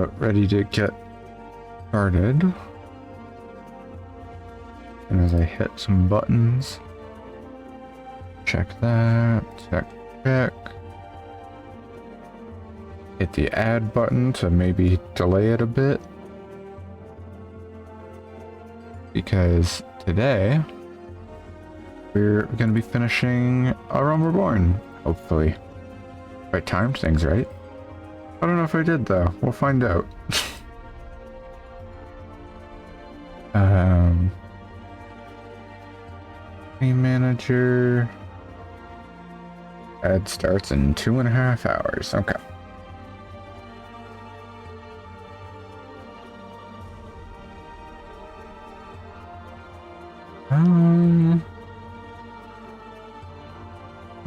about ready to get started. And as I hit some buttons, check that, check. Hit the add button to maybe delay it a bit. Because today, we're going to be finishing A Realm Reborn, hopefully. If I timed things right. I don't know if I did though. We'll find out. Game manager. Ad starts in 2.5 hours. Okay.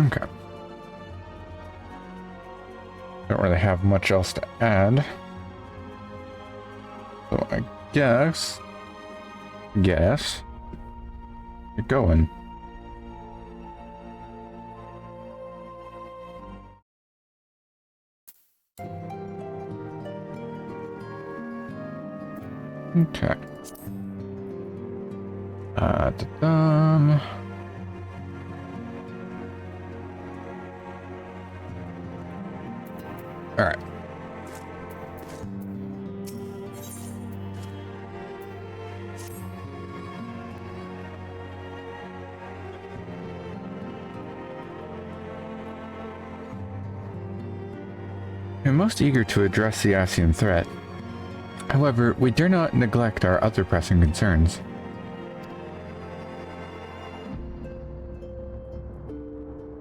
Okay. Don't really have much else to add. So I guess get going. Okay. All right. I'm most eager to address the Ascian threat. However, we dare not neglect our other pressing concerns.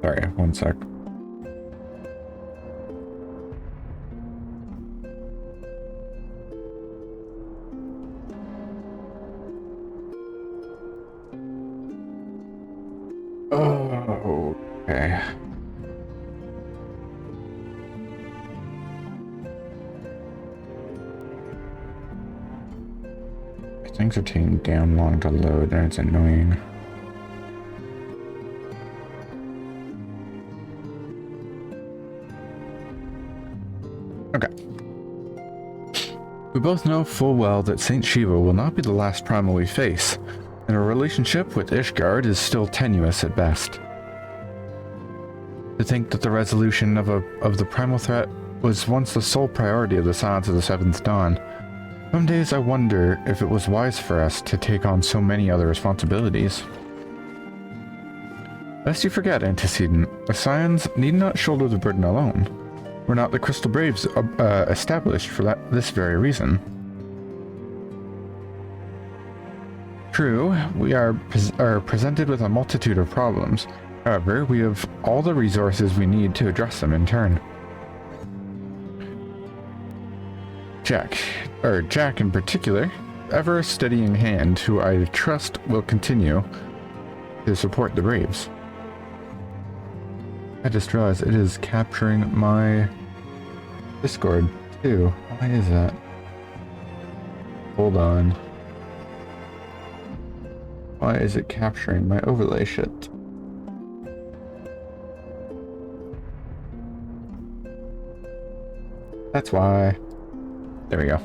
Sorry, one sec. Oh, okay. Things are taking damn long to load, and it's annoying. Okay. We both know full well that Saint Shiva will not be the last primal we face, and our relationship with Ishgard is still tenuous at best. To think that the resolution of the primal threat was once the sole priority of the Silence of the Seventh Dawn. Some days I wonder if it was wise for us to take on so many other responsibilities. Lest you forget, Antecedent, the Scions need not shoulder the burden alone. Were not the Crystal Braves established for this very reason? True, we are presented with a multitude of problems. However, we have all the resources we need to address them in turn. Jack in particular, ever a steadying hand who I trust will continue to support the Braves. I just realized it is capturing my Discord too. Why is that? Hold on. Why is it capturing my overlay shit? That's why. There we go.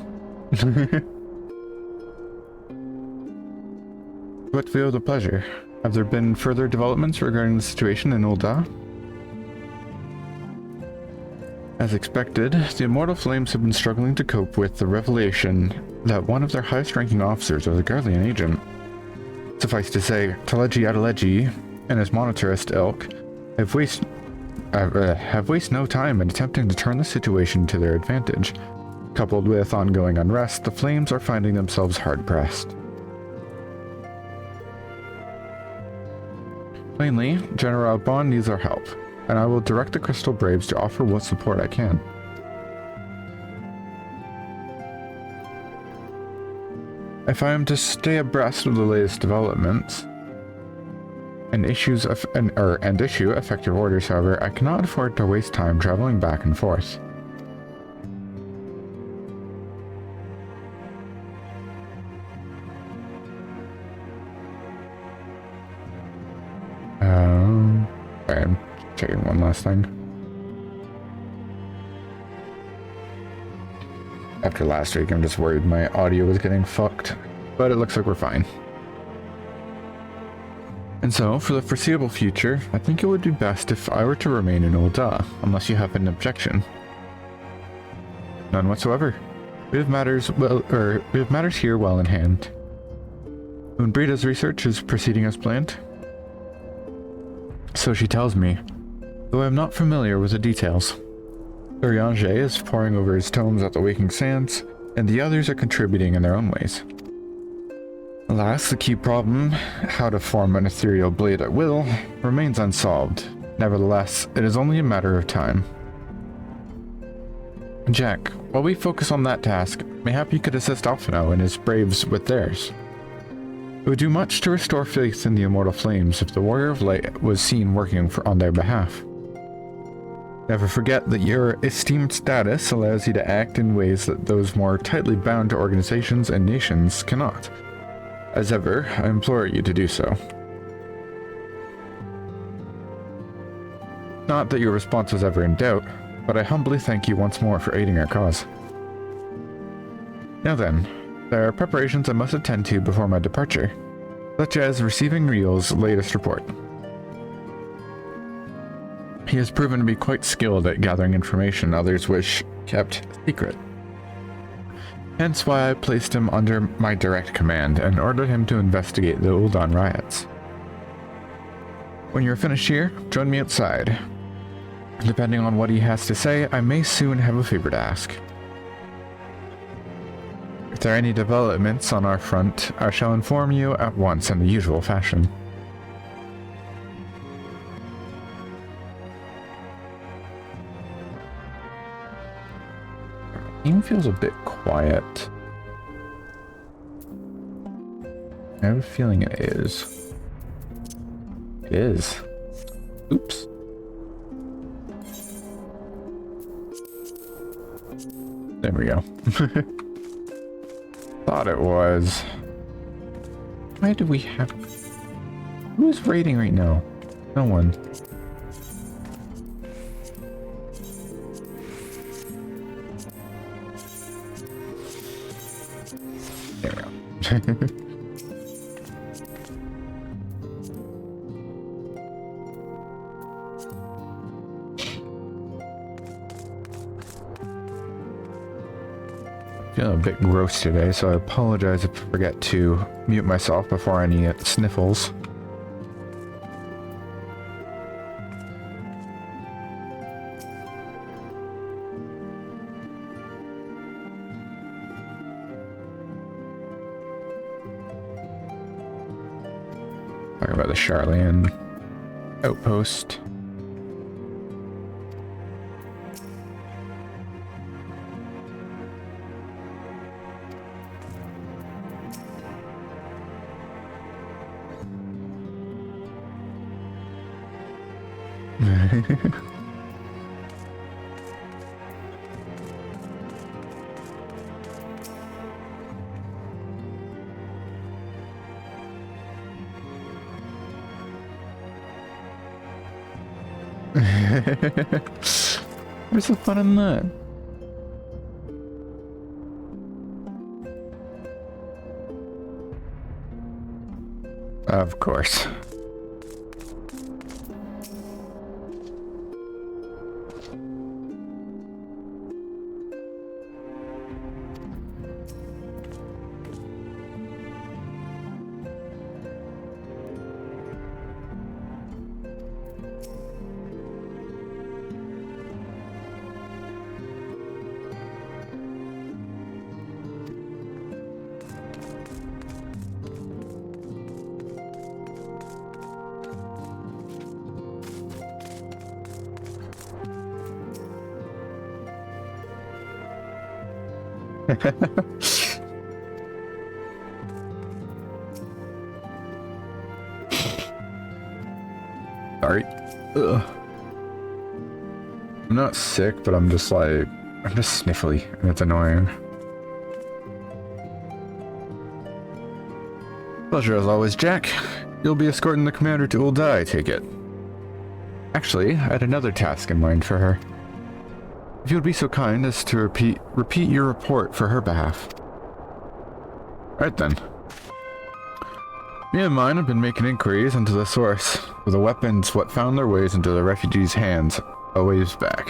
What feel the pleasure? Have there been further developments regarding the situation in Ul'dah? As expected, the Immortal Flames have been struggling to cope with the revelation that one of their highest-ranking officers was a Garlean agent. Suffice to say, Teleji Adeleji and his monetarist ilk have wasted no time in attempting to turn the situation to their advantage. Coupled with ongoing unrest, the Flames are finding themselves hard-pressed. Plainly, General Bond needs our help, and I will direct the Crystal Braves to offer what support I can. If I am to stay abreast of the latest developments and issue effective orders, however, I cannot afford to waste time traveling back and forth. Sorry, I'm checking one last thing. after last week. I'm just worried my audio was getting fucked, but it looks like we're fine. And so, for the foreseeable future, I think it would be best if I were to remain in Ul'dah, unless you have an objection. None whatsoever. We have matters here well in hand. Brida's research is proceeding as planned. So she tells me, though I am not familiar with the details. Urianger is poring over his tomes at the Waking Sands, and the others are contributing in their own ways. Alas, the key problem, how to form an ethereal blade at will, remains unsolved. Nevertheless, it is only a matter of time. Jack, while we focus on that task, mayhap you could assist Alphino and his braves with theirs. It would do much to restore faith in the immortal flames if the Warrior of Light was seen working on their behalf. Never forget that your esteemed status allows you to act in ways that those more tightly bound to organizations and nations cannot. As ever, I implore you to do so. Not that your response was ever in doubt, but I humbly thank you once more for aiding our cause. Now then, there are preparations I must attend to before my departure, such as receiving Riel's latest report. He has proven to be quite skilled at gathering information others wish kept secret. Hence why I placed him under my direct command and ordered him to investigate the Ul'dah riots. When you're finished here, join me outside. Depending on what he has to say, I may soon have a favor to ask. If there are any developments on our front, I shall inform you at once in the usual fashion. The game feels a bit quiet. I have a feeling it is. It is. Oops. There we go. Thought it was. Why do we have... Who's raiding right now? No one. There we go. Feeling a bit gross today, so I apologize if I forget to mute myself before any sniffles. Talking about the Charlene outpost. Where's the fun in that? Of course. Sorry. Ugh. I'm not sick, but I'm just like, I'm just sniffly, and it's annoying. Pleasure as always, Jack. You'll be escorting the commander to Ul'dah, I take it. Actually, I had another task in mind for her. If you would be so kind as to repeat your report for her behalf. Right then. Me and mine have been making inquiries into the source of the weapons what found their ways into the refugees' hands a ways back.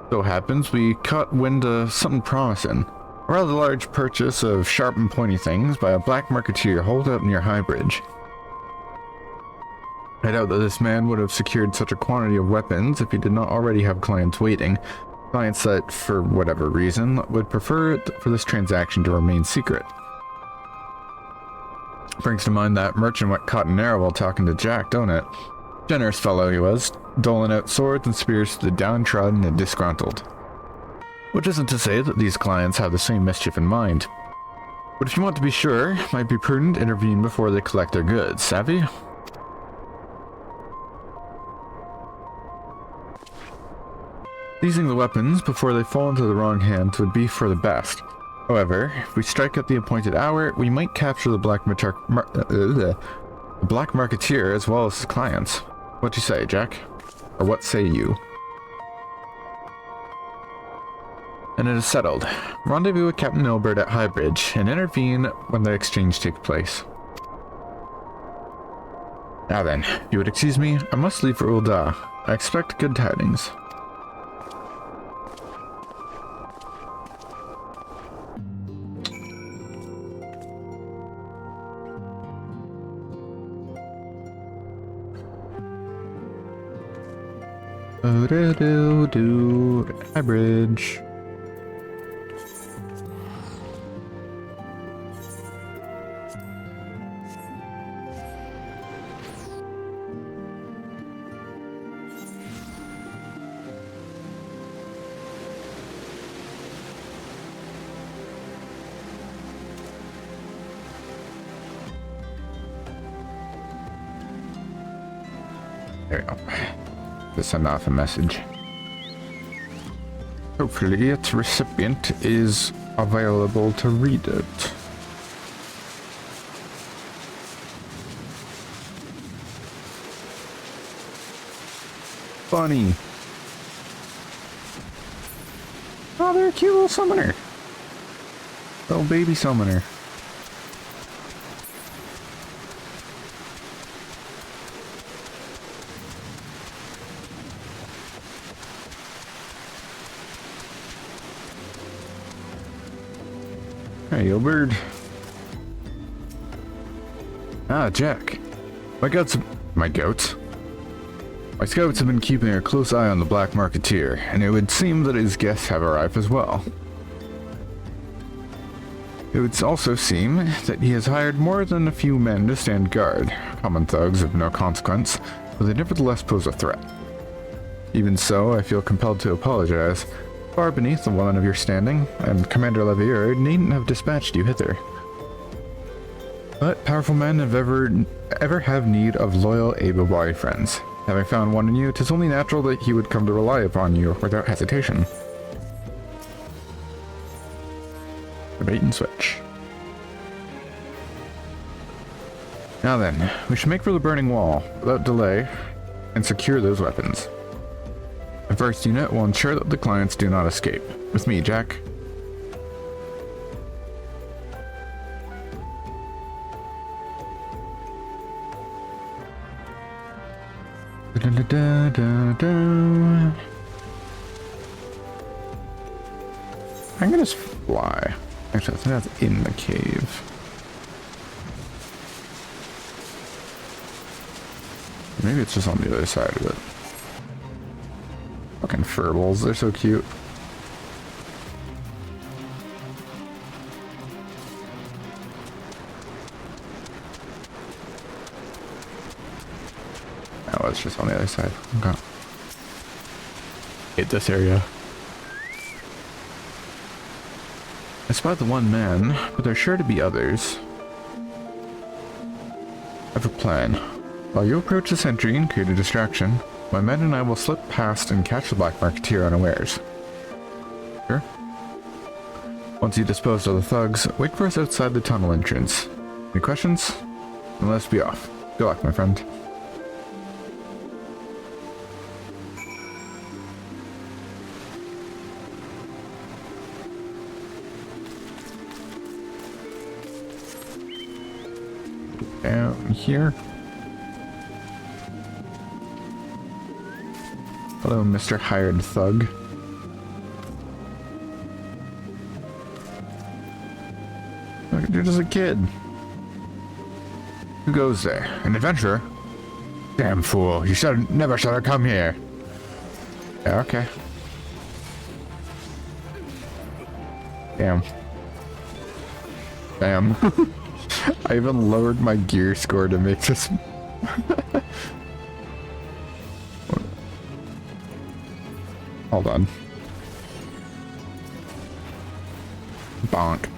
So happens we caught wind of something promising. A rather large purchase of sharp and pointy things by a black marketeer holed out near High Bridge. I doubt that this man would have secured such a quantity of weapons if he did not already have clients waiting. Clients that, for whatever reason, would prefer for this transaction to remain secret. Brings to mind that merchant what caught an arrow while talking to Jack, don't it? Generous fellow he was, doling out swords and spears to the downtrodden and disgruntled. Which isn't to say that these clients have the same mischief in mind. But if you want to be sure, it might be prudent to intervene before they collect their goods, savvy? Seizing the weapons before they fall into the wrong hands would be for the best. However, if we strike at the appointed hour, we might capture the black marketeer as well as his clients. What you say, Jack? Or what say you? And it is settled. Rendezvous with Captain Ilbert at High Bridge and intervene when the exchange takes place. Now then, if you would excuse me, I must leave for Ul'dah. I expect good tidings. High Bridge. There we go. To send off a message. Hopefully its recipient is available to read it. Funny. Oh, they're a cute little summoner. Little baby summoner. Hey, Ilbert. Ah, Jack. My scouts have been keeping a close eye on the black marketeer, and it would seem that his guests have arrived as well. It would also seem that he has hired more than a few men to stand guard, common thugs of no consequence, but they nevertheless pose a threat. Even so, I feel compelled to apologize. Far beneath the one of your standing, and Commander Levier needn't have dispatched you hither. But powerful men have ever have need of loyal, able-bodied friends. Having found one in you, 'tis only natural that he would come to rely upon you without hesitation. A bait and switch. Now then, we should make for the burning wall, without delay, and secure those weapons. The first unit will ensure that the clients do not escape. With me, Jack. I'm gonna just fly. Actually, I think that's in the cave. Maybe it's just on the other side of it. Fucking furballs, they're so cute. Oh, it's just on the other side. Okay. Hate this area. I spot the one man, but there's sure to be others. I have a plan. While you approach the sentry and create a distraction, my men and I will slip past and catch the black marketeer unawares. Sure? Once you dispose of the thugs, wait for us outside the tunnel entrance. Any questions? Then let's be off. Good luck, my friend. Down here. Hello, Mr. Hired Thug. Look, you're just a kid. Who goes there? An adventurer? Damn fool, you never should have come here. Yeah, okay. Damn. Damn. I even lowered my gear score to make this... Hold on. Bonk.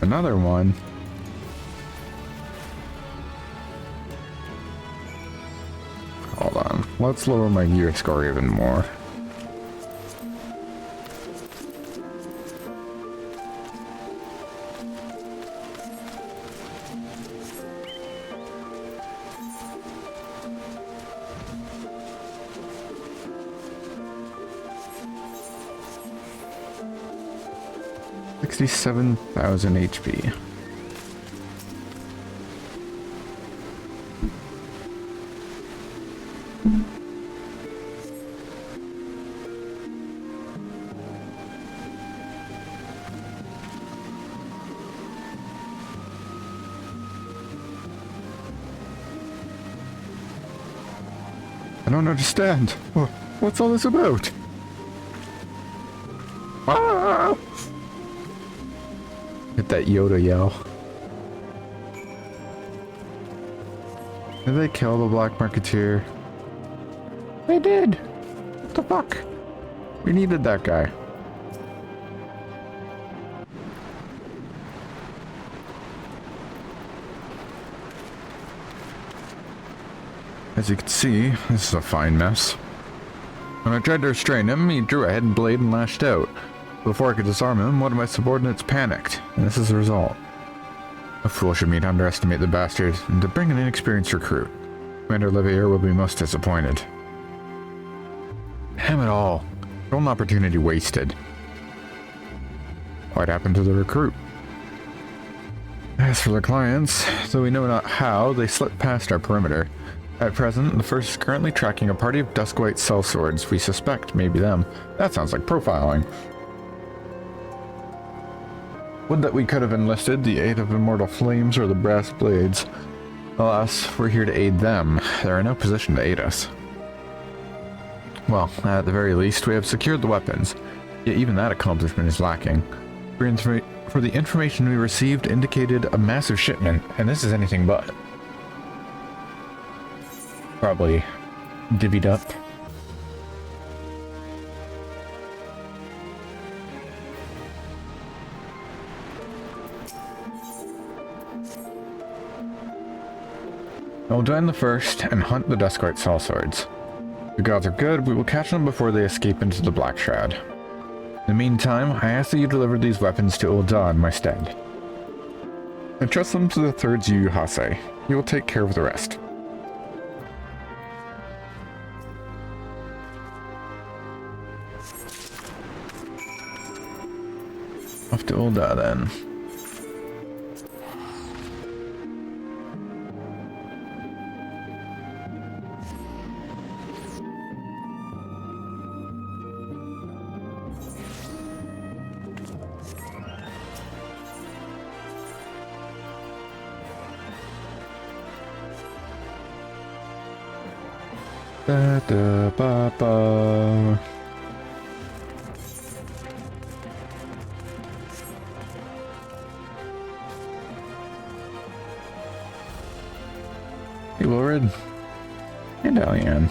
Another one. Hold on. Let's lower my gear score even more. $67,000 HP. I don't understand. What's all this about? Ah! Get that Yoda yell. Did they kill the Black Marketeer? They did! What the fuck? We needed that guy. As you can see, this is a fine mess. When I tried to restrain him, he drew a hidden blade and lashed out. Before I could disarm him, one of my subordinates panicked, and this is the result. A fool should meet underestimate the bastard, and to bring an inexperienced recruit. Commander Olivier will be most disappointed. Damn it all. Golden opportunity wasted. What happened to the recruit? As for the clients, though we know not how, they slipped past our perimeter. At present, the first is currently tracking a party of Duskwhite sellswords we suspect may be them. That sounds like profiling. Would that we could have enlisted the aid of Immortal Flames or the Brass Blades. Alas, we're here to aid them. They're in no position to aid us. Well, at the very least, we have secured the weapons. Yet even that accomplishment is lacking. For the information we received indicated a massive shipment, and this is anything but. Probably divvied up. I will join the first and hunt the Duskwhite sellswords. If the gods are good, we will catch them before they escape into the Black Shroud. In the meantime, I ask that you deliver these weapons to Ul'dah in my stead. Entrust them to the third Yu Hase. He will take care of the rest. Off to Ul'dah then. Da da ba ba. Hey, Lord. And Allian.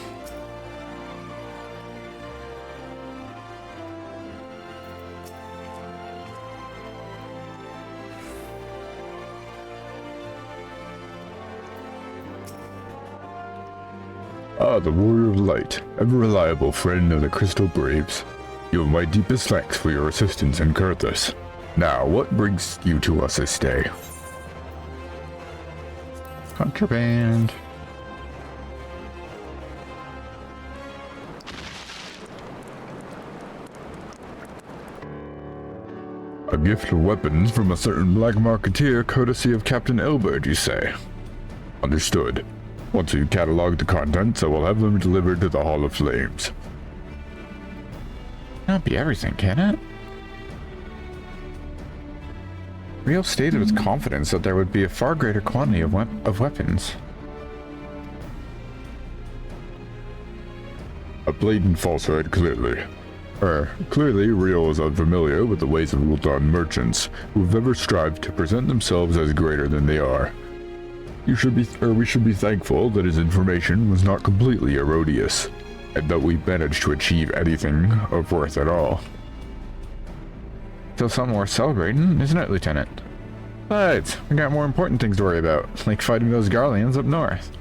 Ah, the Warrior of Light, ever reliable friend of the Crystal Braves. You have my deepest thanks for your assistance in Kurthus. Now, what brings you to us this day? Contraband. A gift of weapons from a certain black marketeer courtesy of Captain Elbert, you say? Understood. Once you catalog the contents, I will have them delivered to the Hall of Flames. Can't be everything, can it? Rio stated with confidence that there would be a far greater quantity of weapons. A blatant falsehood, clearly. Clearly, Rio is unfamiliar with the ways of Ultan merchants who have ever strived to present themselves as greater than they are. We should be thankful that his information was not completely erroneous, and that we managed to achieve anything of worth at all. Still something worth celebrating, isn't it, Lieutenant? Besides, we got more important things to worry about, like fighting those Garleans up north.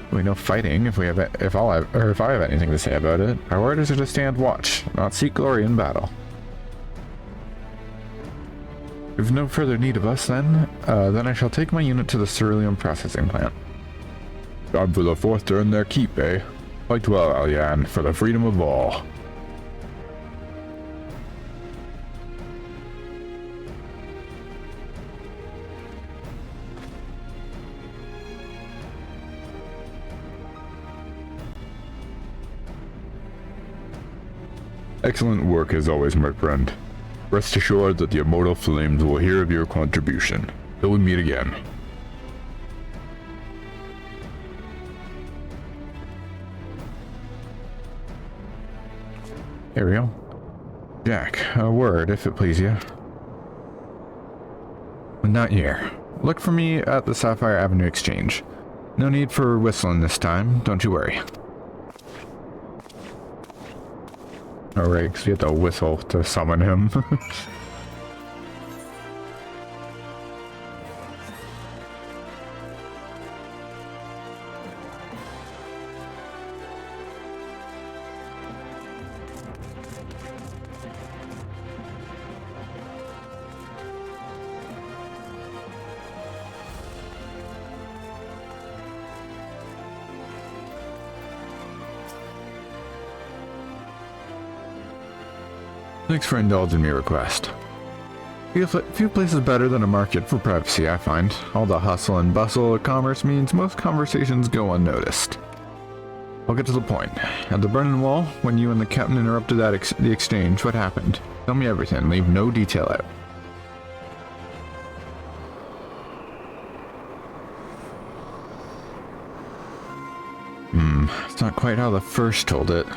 We know fighting if I have anything to say about it. Our orders are to stand watch, not seek glory in battle. If no further need of us, then I shall take my unit to the ceruleum processing plant. Time for the fourth to earn their keep, eh? Fight well, Alyan, for the freedom of all. Excellent work as always, my friend. Rest assured that the immortal flames will hear of your contribution. Till we meet again. Ariel. Jack, a word, if it please you. Not here. Look for me at the Sapphire Avenue Exchange. No need for whistling this time, don't you worry. Alright, because you have to whistle to summon him. Thanks for indulging me request. Few places better than a market for privacy, I find. All the hustle and bustle of commerce means most conversations go unnoticed. I'll get to the point. At the Burning Wall, when you and the captain interrupted the exchange, what happened? Tell me everything, leave no detail out. It's not quite how the first told it.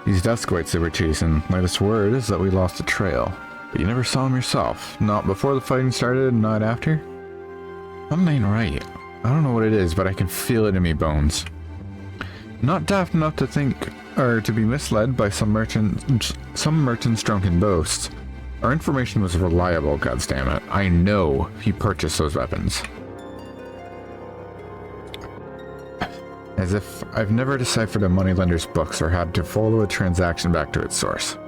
These Duskwights they were chasing, latest word is that we lost the trail. But you never saw them yourself, not before the fighting started and not after? Something ain't right. I don't know what it is, but I can feel it in me bones. Not daft enough to think, or to be misled by some merchant's drunken boasts. Our information was reliable, goddammit. I know he purchased those weapons. As if I've never deciphered a moneylender's books or had to follow a transaction back to its source.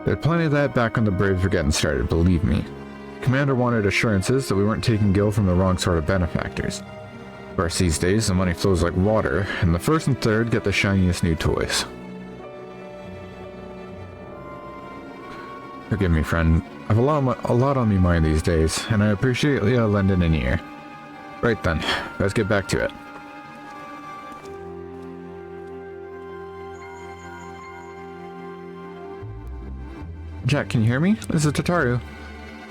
There's plenty of that back when the Braves were getting started, believe me. Commander wanted assurances that we weren't taking Gil from the wrong sort of benefactors. Of course, these days, the money flows like water, and the first and third get the shiniest new toys. Forgive me, friend. I've a lot on me mind these days, and I appreciate you lending an ear. Right then, let's get back to it. Jack, can you hear me? This is Tataru.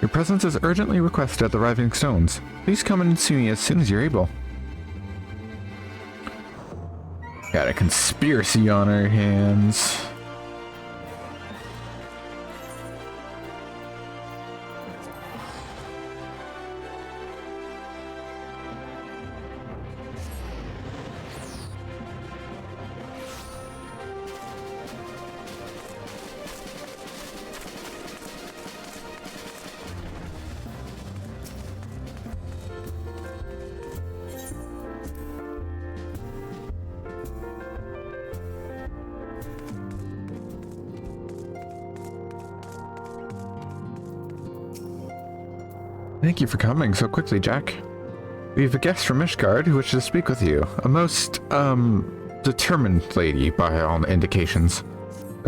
Your presence is urgently requested at the Rising Stones. Please come and see me as soon as you're able. Got a conspiracy on our hands. Thank you for coming so quickly, Jack. We have a guest from Midgard who wishes to speak with you. A most, determined lady by all indications.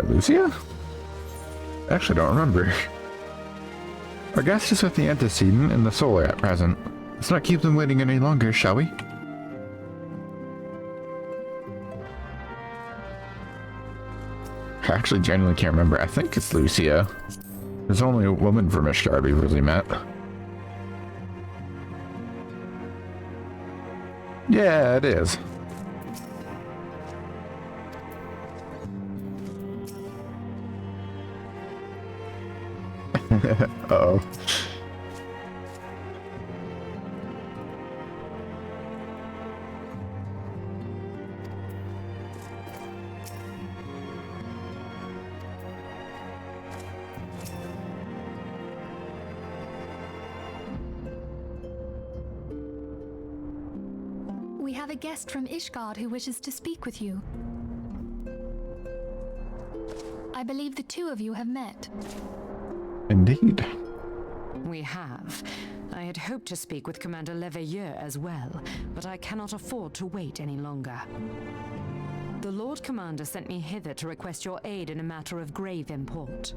Lucia? actually don't remember. Our guest is with the antecedent and the solar at present. Let's not keep them waiting any longer, shall we? I actually genuinely can't remember. I think it's Lucia. There's only a woman from Ishtar we've really met. Yeah, it is. Uh-oh. We have a guest from Ishgard who wishes to speak with you. I believe the two of you have met. Indeed. We have. I had hoped to speak with Commander Leveilleur as well, but I cannot afford to wait any longer. The Lord Commander sent me hither to request your aid in a matter of grave import.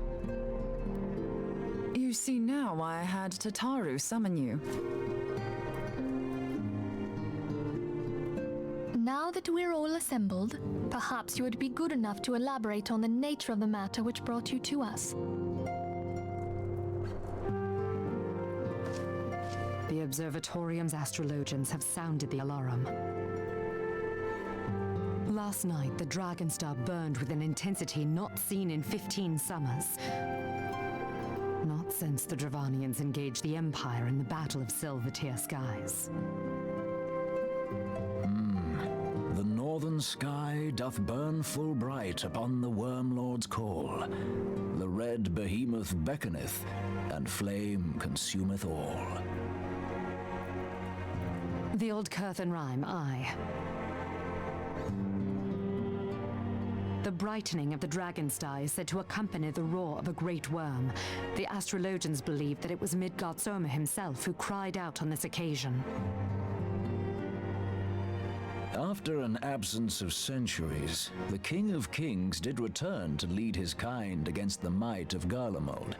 You see now why I had Tataru summon you. Now that we're all assembled, perhaps you would be good enough to elaborate on the nature of the matter which brought you to us. The Observatorium's astrologians have sounded the alarm. Last night, the Dragon Star burned with an intensity not seen in 15 summers. Not since the Dravanians engaged the Empire in the Battle of Silvertear Skies. The northern sky doth burn full bright upon the Wormlord's call. The red behemoth beckoneth, and flame consumeth all. The old Curthan rhyme, aye. The brightening of the Dragon Star is said to accompany the roar of a great worm. The astrologians believe that it was Midgardsormr himself who cried out on this occasion. After an absence of centuries, the King of Kings did return to lead his kind against the might of Garlemald,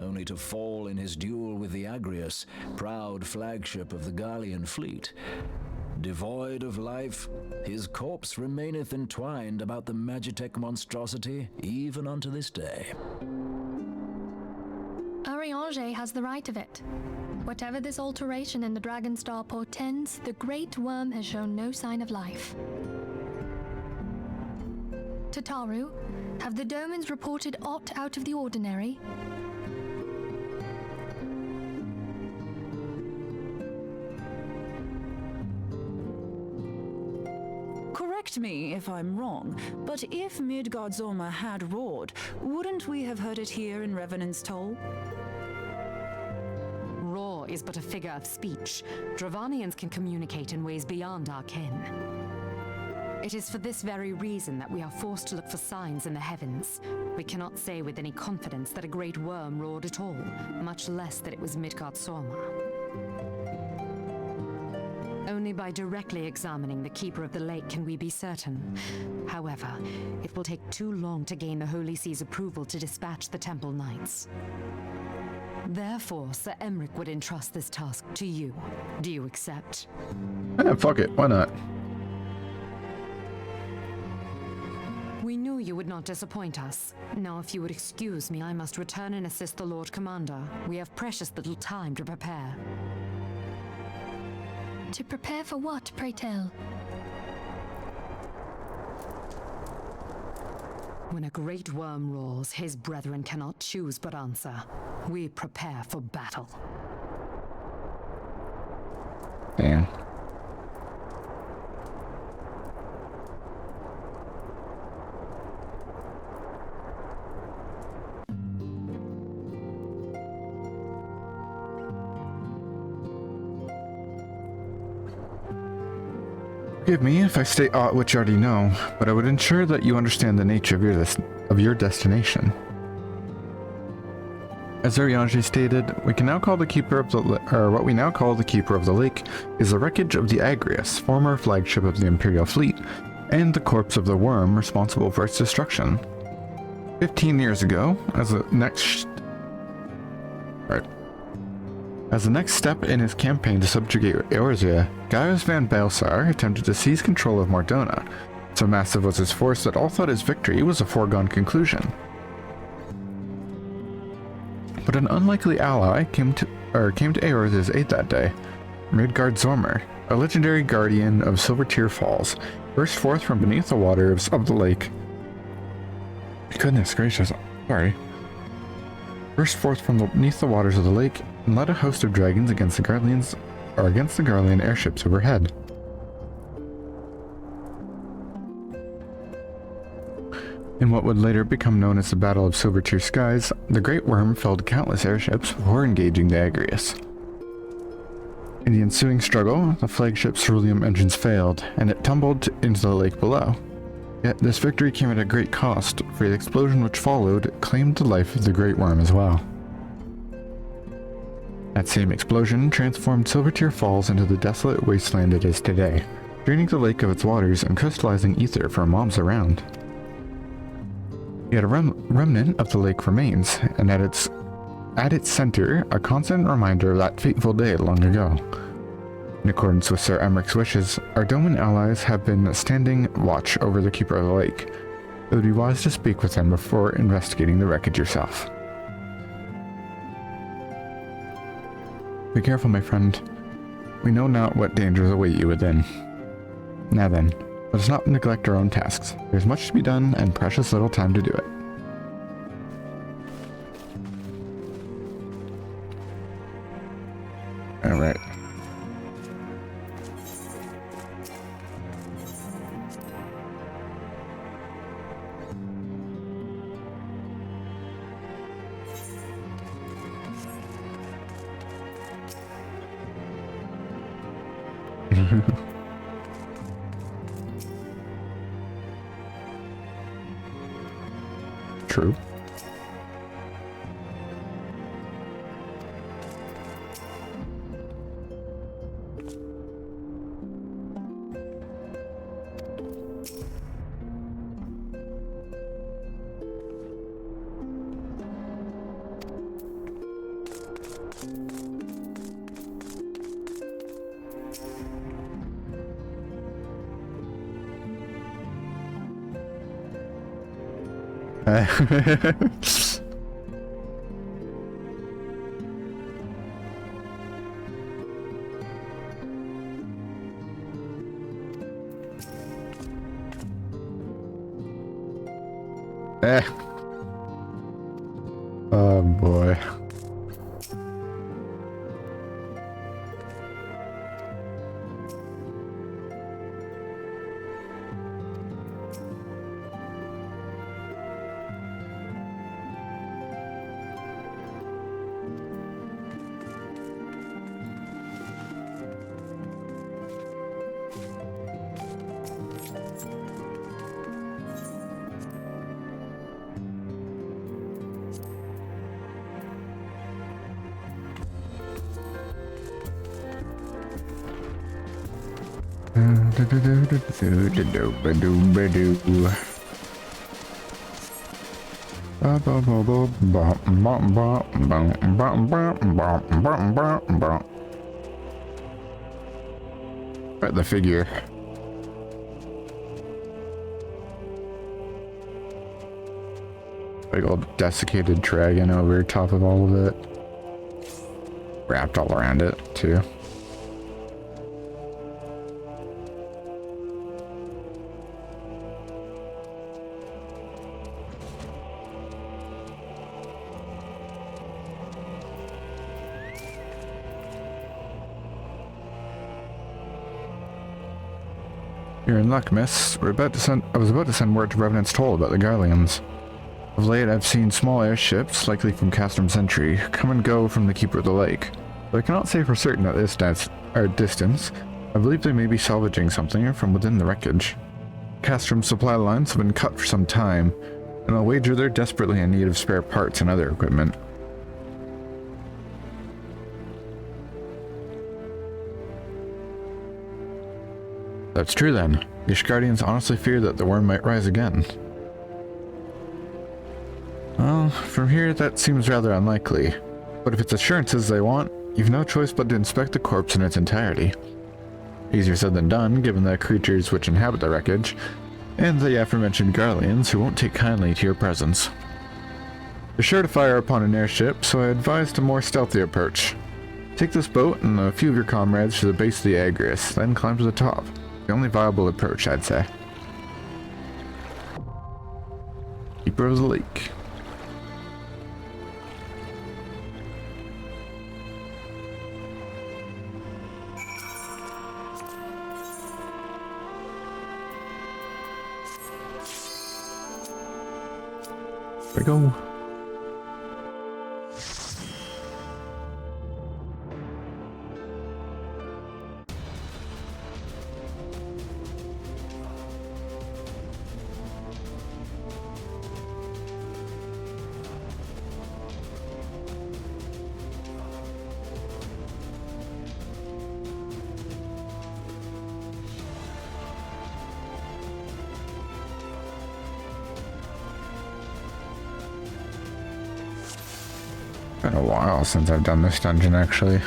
only to fall in his duel with the Agrius, proud flagship of the Garlean fleet. Devoid of life, his corpse remaineth entwined about the Magitek monstrosity even unto this day. Einhander has the right of it. Whatever this alteration in the Dragon Star portends, the Great Worm has shown no sign of life. Tataru, have the Domans reported aught out of the ordinary? Correct me if I'm wrong, but if Midgardsormr had roared, wouldn't we have heard it here in Revenant's Toll? Roar is but a figure of speech. Dravanians can communicate in ways beyond our ken. It is for this very reason that we are forced to look for signs in the heavens. We cannot say with any confidence that a great worm roared at all, much less that it was Midgardsormr. Only by directly examining the Keeper of the Lake can we be certain. However, it will take too long to gain the Holy See's approval to dispatch the Temple Knights. Therefore, Sir Emric would entrust this task to you. Do you accept? Yeah, fuck it. Why not? We knew you would not disappoint us. Now, if you would excuse me, I must return and assist the Lord Commander. We have precious little time to prepare. To prepare for what, pray tell? When a great worm roars, his brethren cannot choose but answer. We prepare for battle. Damn. Forgive me if I state aught which you already know, but I would ensure that you understand the nature of your destination. As Einhander stated, we can now call the Keeper of the what we now call the Keeper of the Lake is the wreckage of the Agrius, former flagship of the Imperial fleet, and the corpse of the worm responsible for its destruction. 15 years ago, as the next step in his campaign to subjugate Eorzea, Gaius van Baelsar attempted to seize control of Mordona. So massive was his force that all thought his victory was a foregone conclusion. But an unlikely ally came to Eorzea's aid that day. Midgardsormr, a legendary guardian of Silvertear Falls, burst forth from beneath the waters of the lake. Goodness gracious, sorry. Burst forth from beneath the waters of the lake and led a host of dragons against the Garlean airships overhead. In what would later become known as the Battle of Silvertear Skies, the Great Worm felled countless airships before engaging the Agrius. In the ensuing struggle, the flagship's ceruleum engines failed, and it tumbled into the lake below. Yet this victory came at a great cost, for the explosion which followed claimed the life of the Great Worm as well. That same explosion transformed Silvertear Falls into the desolate wasteland it is today, draining the lake of its waters and crystallizing ether for mobs around. Yet a remnant of the lake remains, and at its center, a constant reminder of that fateful day long ago. In accordance with Sir Emmeric's wishes, our Doman allies have been standing watch over the Keeper of the Lake. It would be wise to speak with them before investigating the wreckage yourself. Be careful, my friend. We know not what dangers await you within. Now then, let us not neglect our own tasks. There's much to be done and precious little time to do it. Alright. True. Oh boy. At the figure. Big old desiccated dragon over top of all of it. Wrapped all around it, too. You're in luck, miss. I was about to send word to Revenant's Toll about the Garleans. Of late, I've seen small airships, likely from Castrum Sentry, come and go from the Keeper of the Lake. But I cannot say for certain at this distance. I believe they may be salvaging something from within the wreckage. Castrum's supply lines have been cut for some time, and I'll wager they're desperately in need of spare parts and other equipment. That's true then. The Ishgardians honestly fear that the worm might rise again. Well, from here that seems rather unlikely. But if it's assurances they want, you've no choice but to inspect the corpse in its entirety. Easier said than done, given the creatures which inhabit the wreckage, and the aforementioned Garleans who won't take kindly to your presence. They're sure to fire upon an airship, so I advised a more stealthy approach. Take this boat and a few of your comrades to the base of the Agrius, then climb to the top. The only viable approach, I'd say. Keeper of the Lake. There we go. Been a while since I've done this dungeon, actually.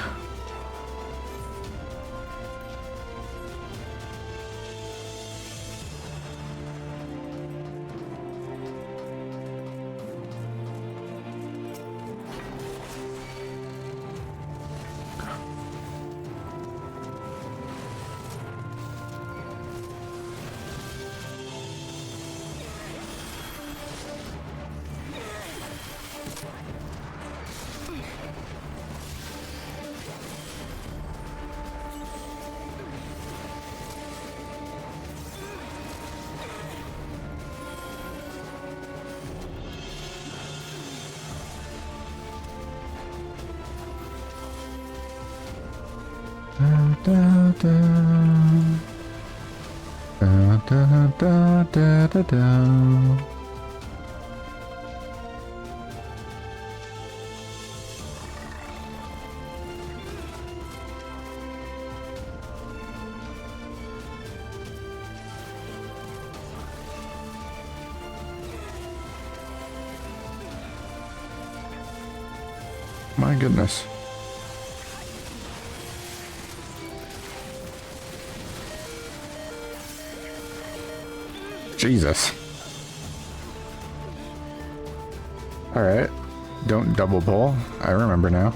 Da, da, da, da, da, da, da. My goodness. Jesus. Alright. Don't double pull. I remember now.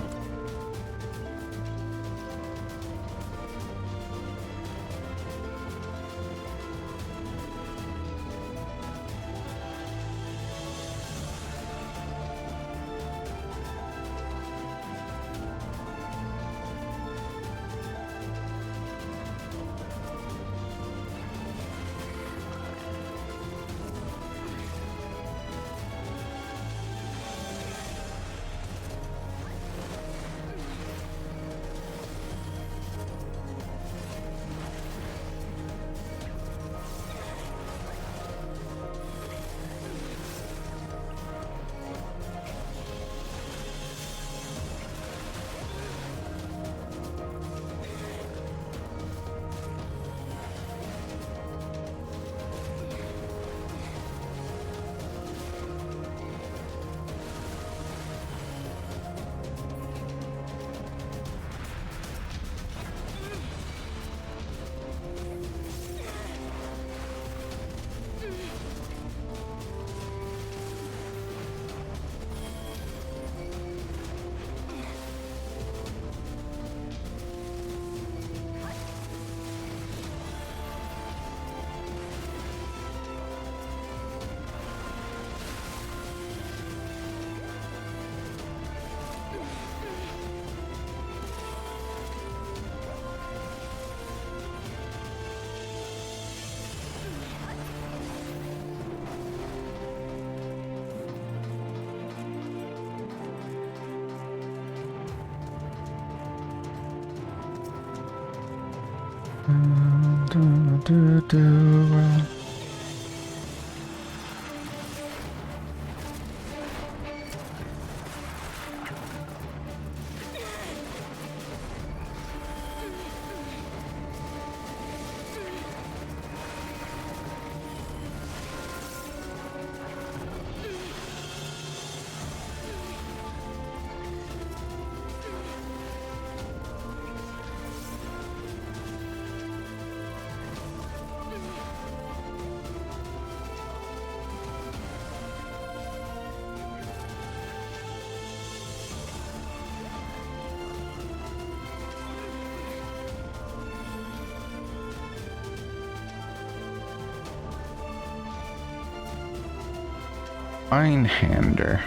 Einhander.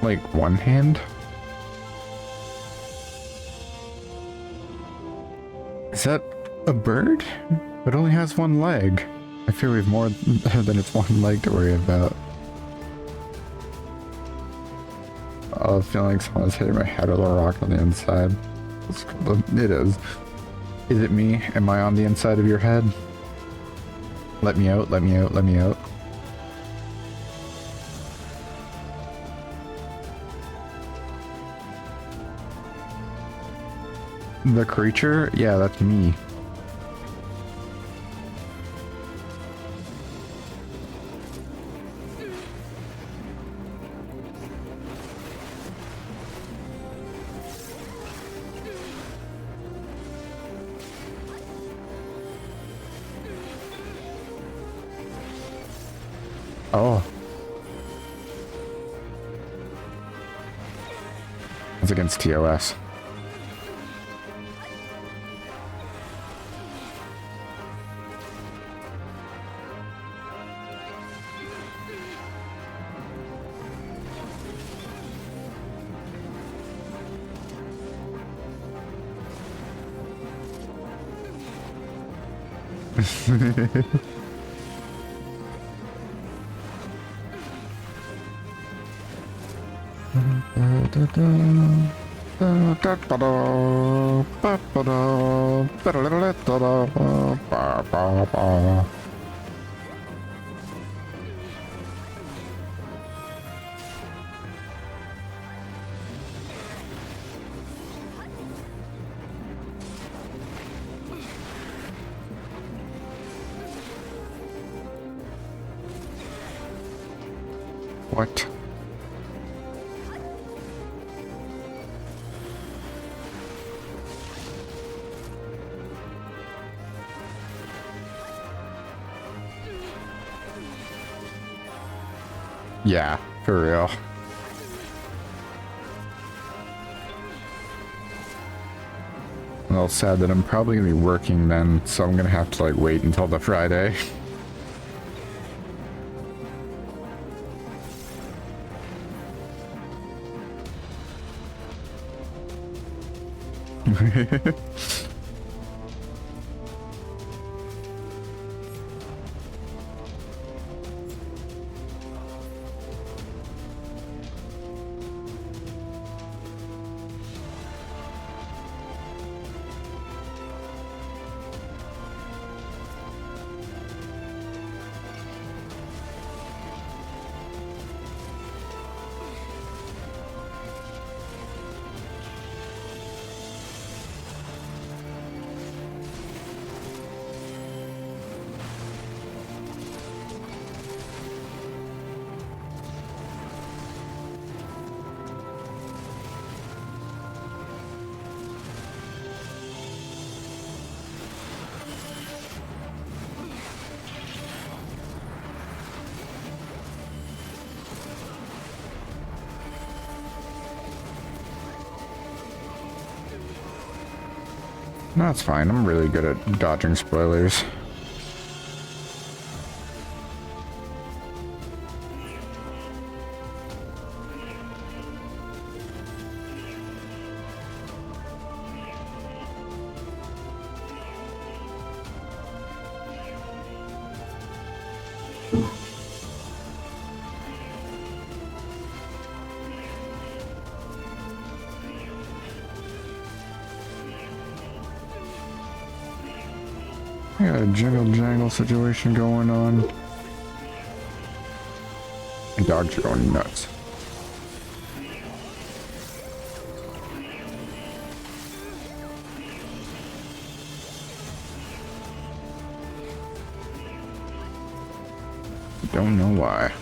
Like one hand? Is that a bird? It only has one leg. I fear we have more than its one leg to worry about. Oh, I feel like someone's hitting my head with a rock on the inside. It is. Is it me? Am I on the inside of your head? Let me out, let me out, let me out. The creature? Yeah, that's me. Oh. It's against TOS. What? Yeah, for real. A little sad that I'm probably gonna be working then, so I'm gonna have to like wait until the Friday. No, it's fine. I'm really good at dodging spoilers. I got a jiggle jangle situation going on. And dogs are going nuts. Don't know why.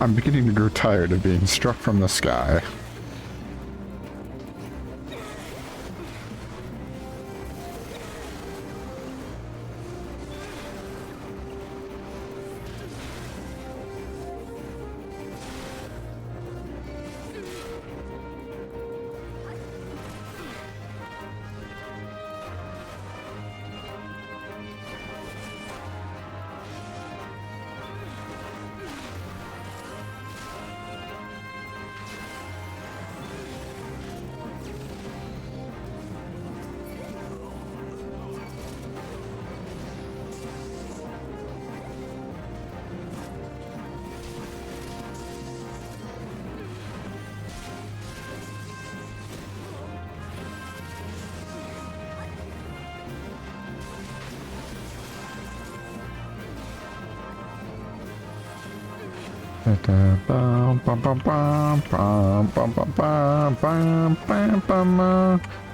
I'm beginning to grow tired of being struck from the sky.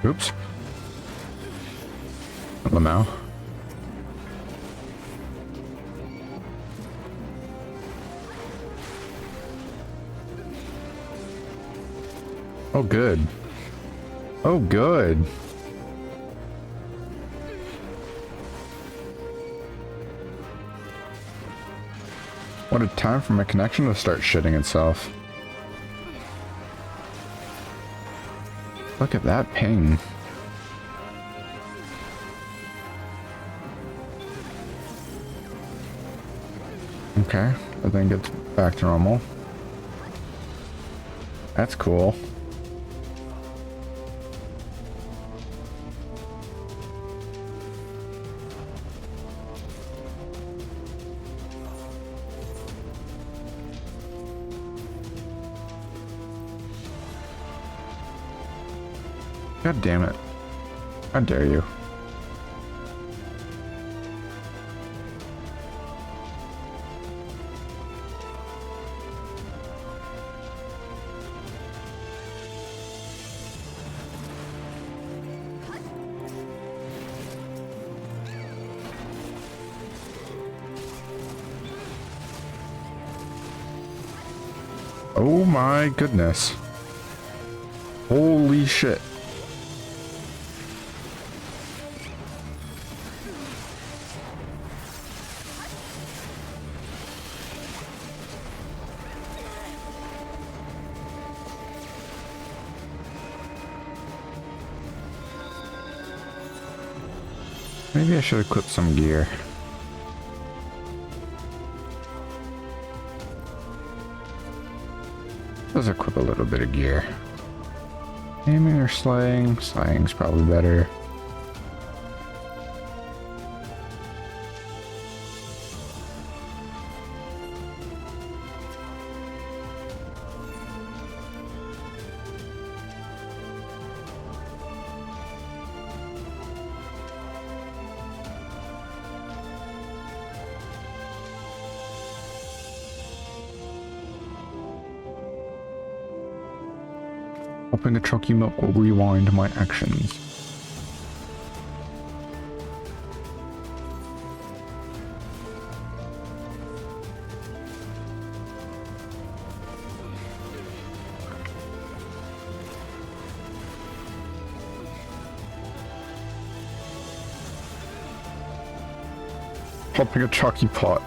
Oops. Lamau. Oh, good. Oh, good. What a time for my connection to start shitting itself. Look at that ping. Okay, I think it's back to normal. That's cool. God damn it. How dare you? Oh my goodness. Holy shit. Maybe I should equip some gear. Let's equip a little bit of gear. Aiming or slaying? Slaying's probably better. Hoping the chalky milk will rewind my actions. Popping a chalky pot.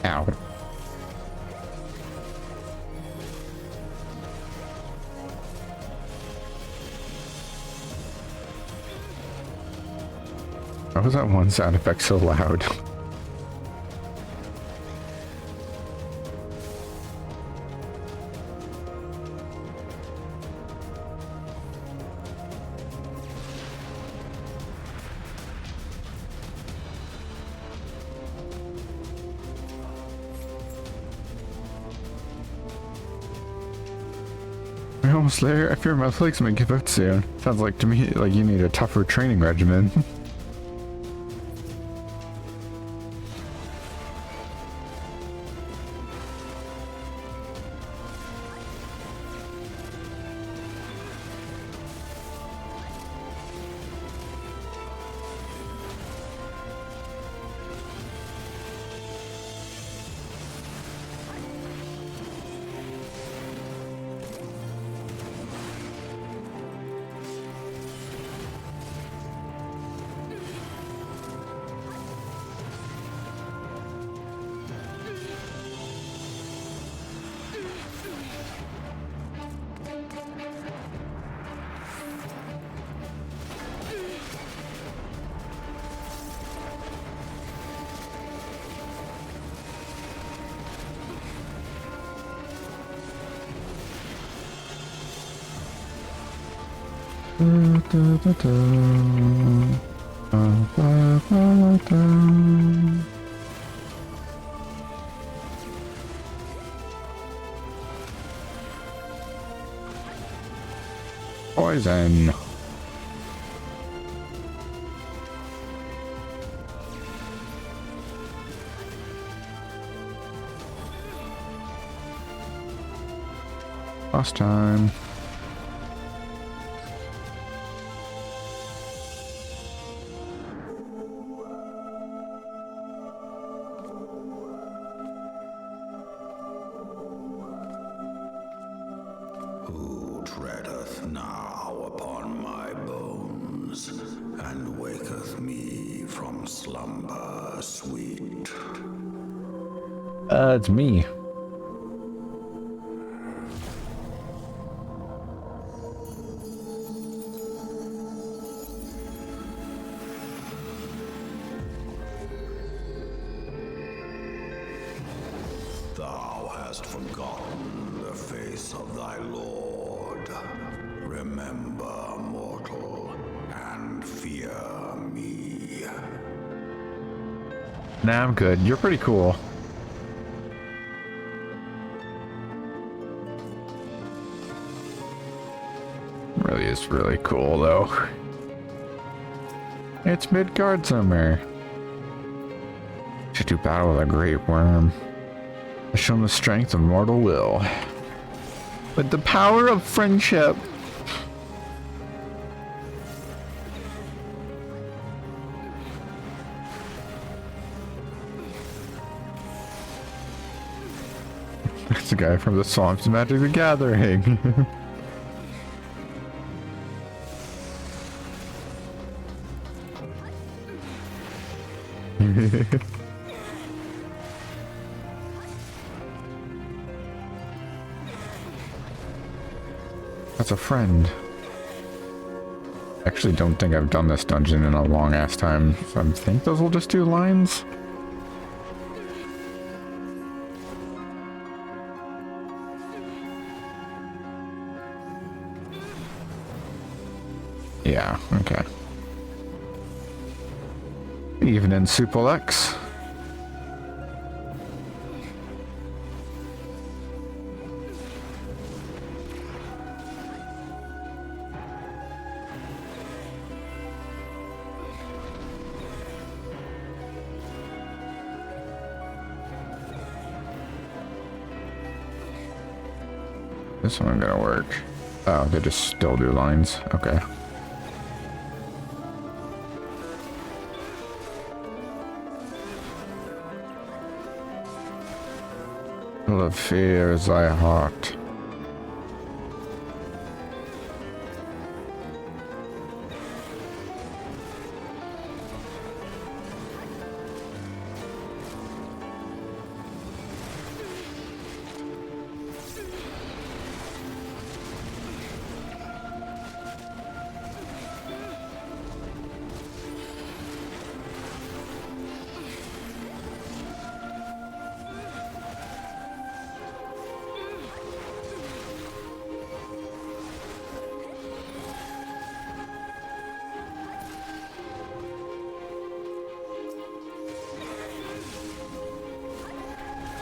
Ow. Why was that one sound effect so loud? We're almost there. I fear my legs may give out soon. Sounds like to me like you need a tougher training regimen. Poison. Last time. Who treadeth now upon my bones, and waketh me from slumber sweet? It's me. Thou hast forgotten the face of thy Lord. Remember, mortal, and fear me. Nah, I'm good. You're pretty cool. Really is really cool, though. It's Midgardsormr. Should do battle with a great worm. Has shown the strength of mortal will. With the power of friendship. That's the guy from the songs of Magic the Gathering. That's a friend. Actually don't think I've done this dungeon in a long ass time, so I think those will just do lines. Yeah, okay. Evening, Super X. This one gonna work. Oh, they just still do lines. Okay. Full of fear is thy heart.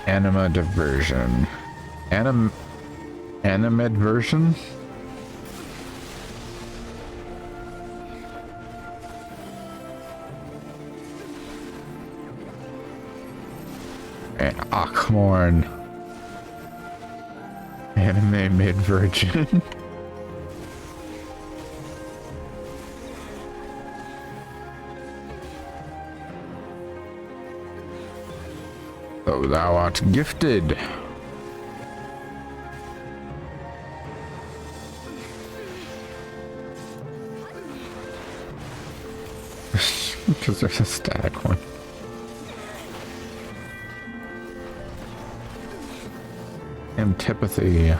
Anima diversion. Animed version? Achmorn. Anime mid-virgin. So thou art gifted. Because there's a static one. Antipathy.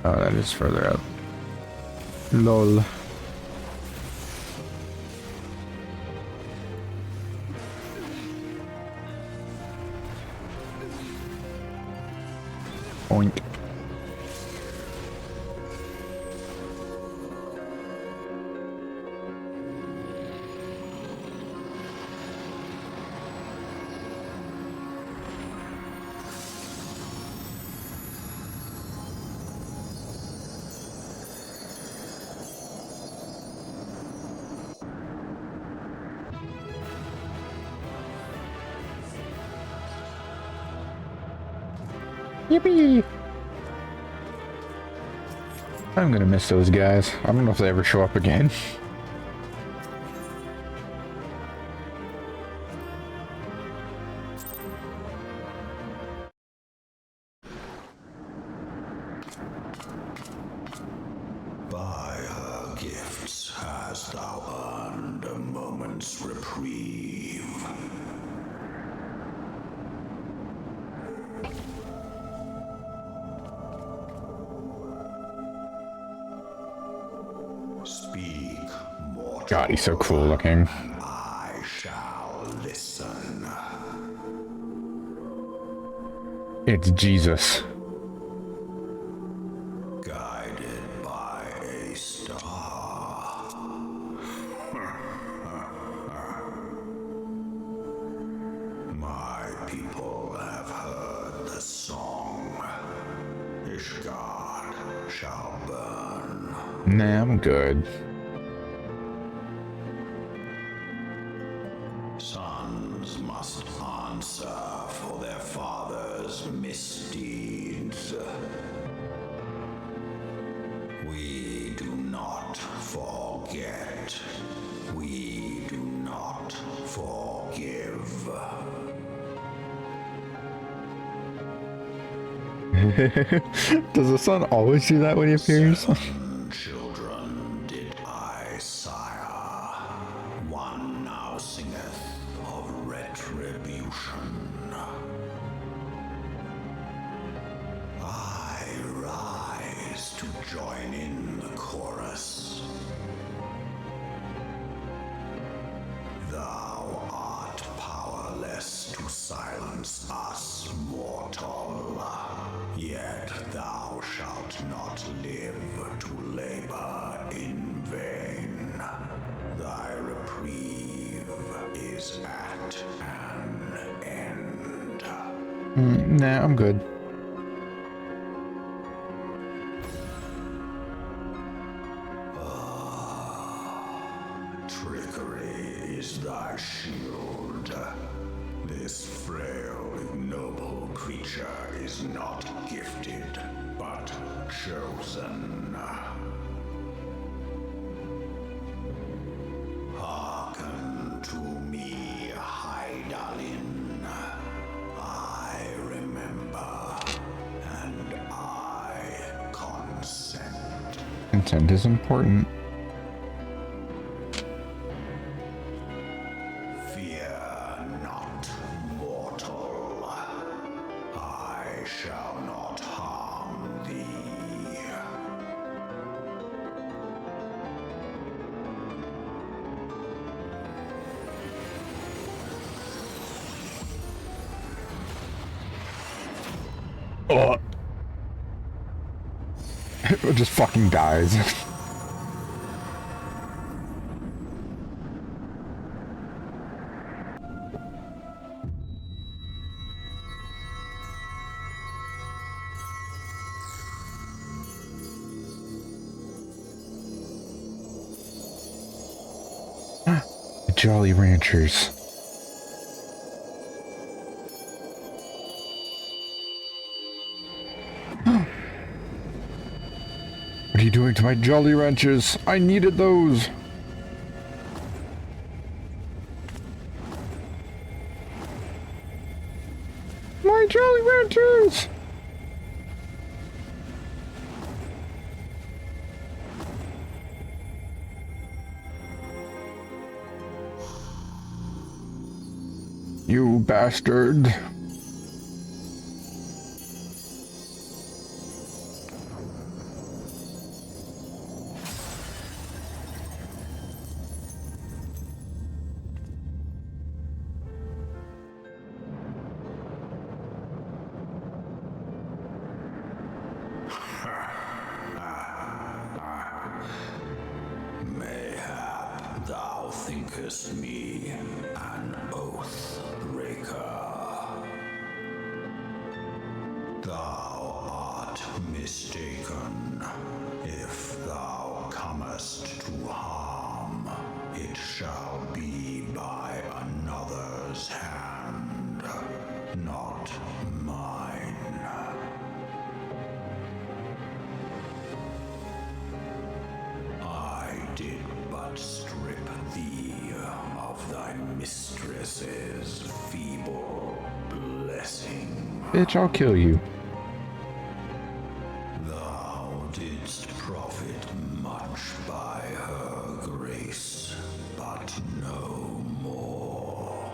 Oh, that is further up. Lol. Oink. Yippee! I'm gonna miss those guys. I don't know if they ever show up again. By her gifts hast thou earned a moment's reprieve. Speak, mortal. God, he's so cool looking. I shall listen. It's Jesus. Guided by a star. My people have heard the song. Ishgard shall burn. Nah, I'm good. Sons must answer for their father's misdeeds. We do not forget. We do not forgive. Does the sun always do that when he appears? 7 children did I sire. One now singeth of retribution. I rise to join in the chorus. Thou art powerless to silence us, mortal. Yet thou shalt not live to labor in vain. Thy reprieve is at an end. Nah, I'm good. Trickery is thy shield. This frail, ignoble creature is not gifted, but chosen. Hearken to me, Hydaelyn. I remember, and I consent. content is important. Fear not, mortal. I shall not harm thee. Oh. It just fucking dies. The Jolly Ranchers. What are you doing to my Jolly Ranchers? I needed those. My Jolly Ranchers! You bastard. Mayhap thou thinkest me an oath breaker. Thou art mistaken. If thou comest to harm, it shall be by another's hand, not mine. I did but strip thee of thy mistress's feeble blessing. Bitch, I'll kill you. Thou didst profit much by her grace, but no more.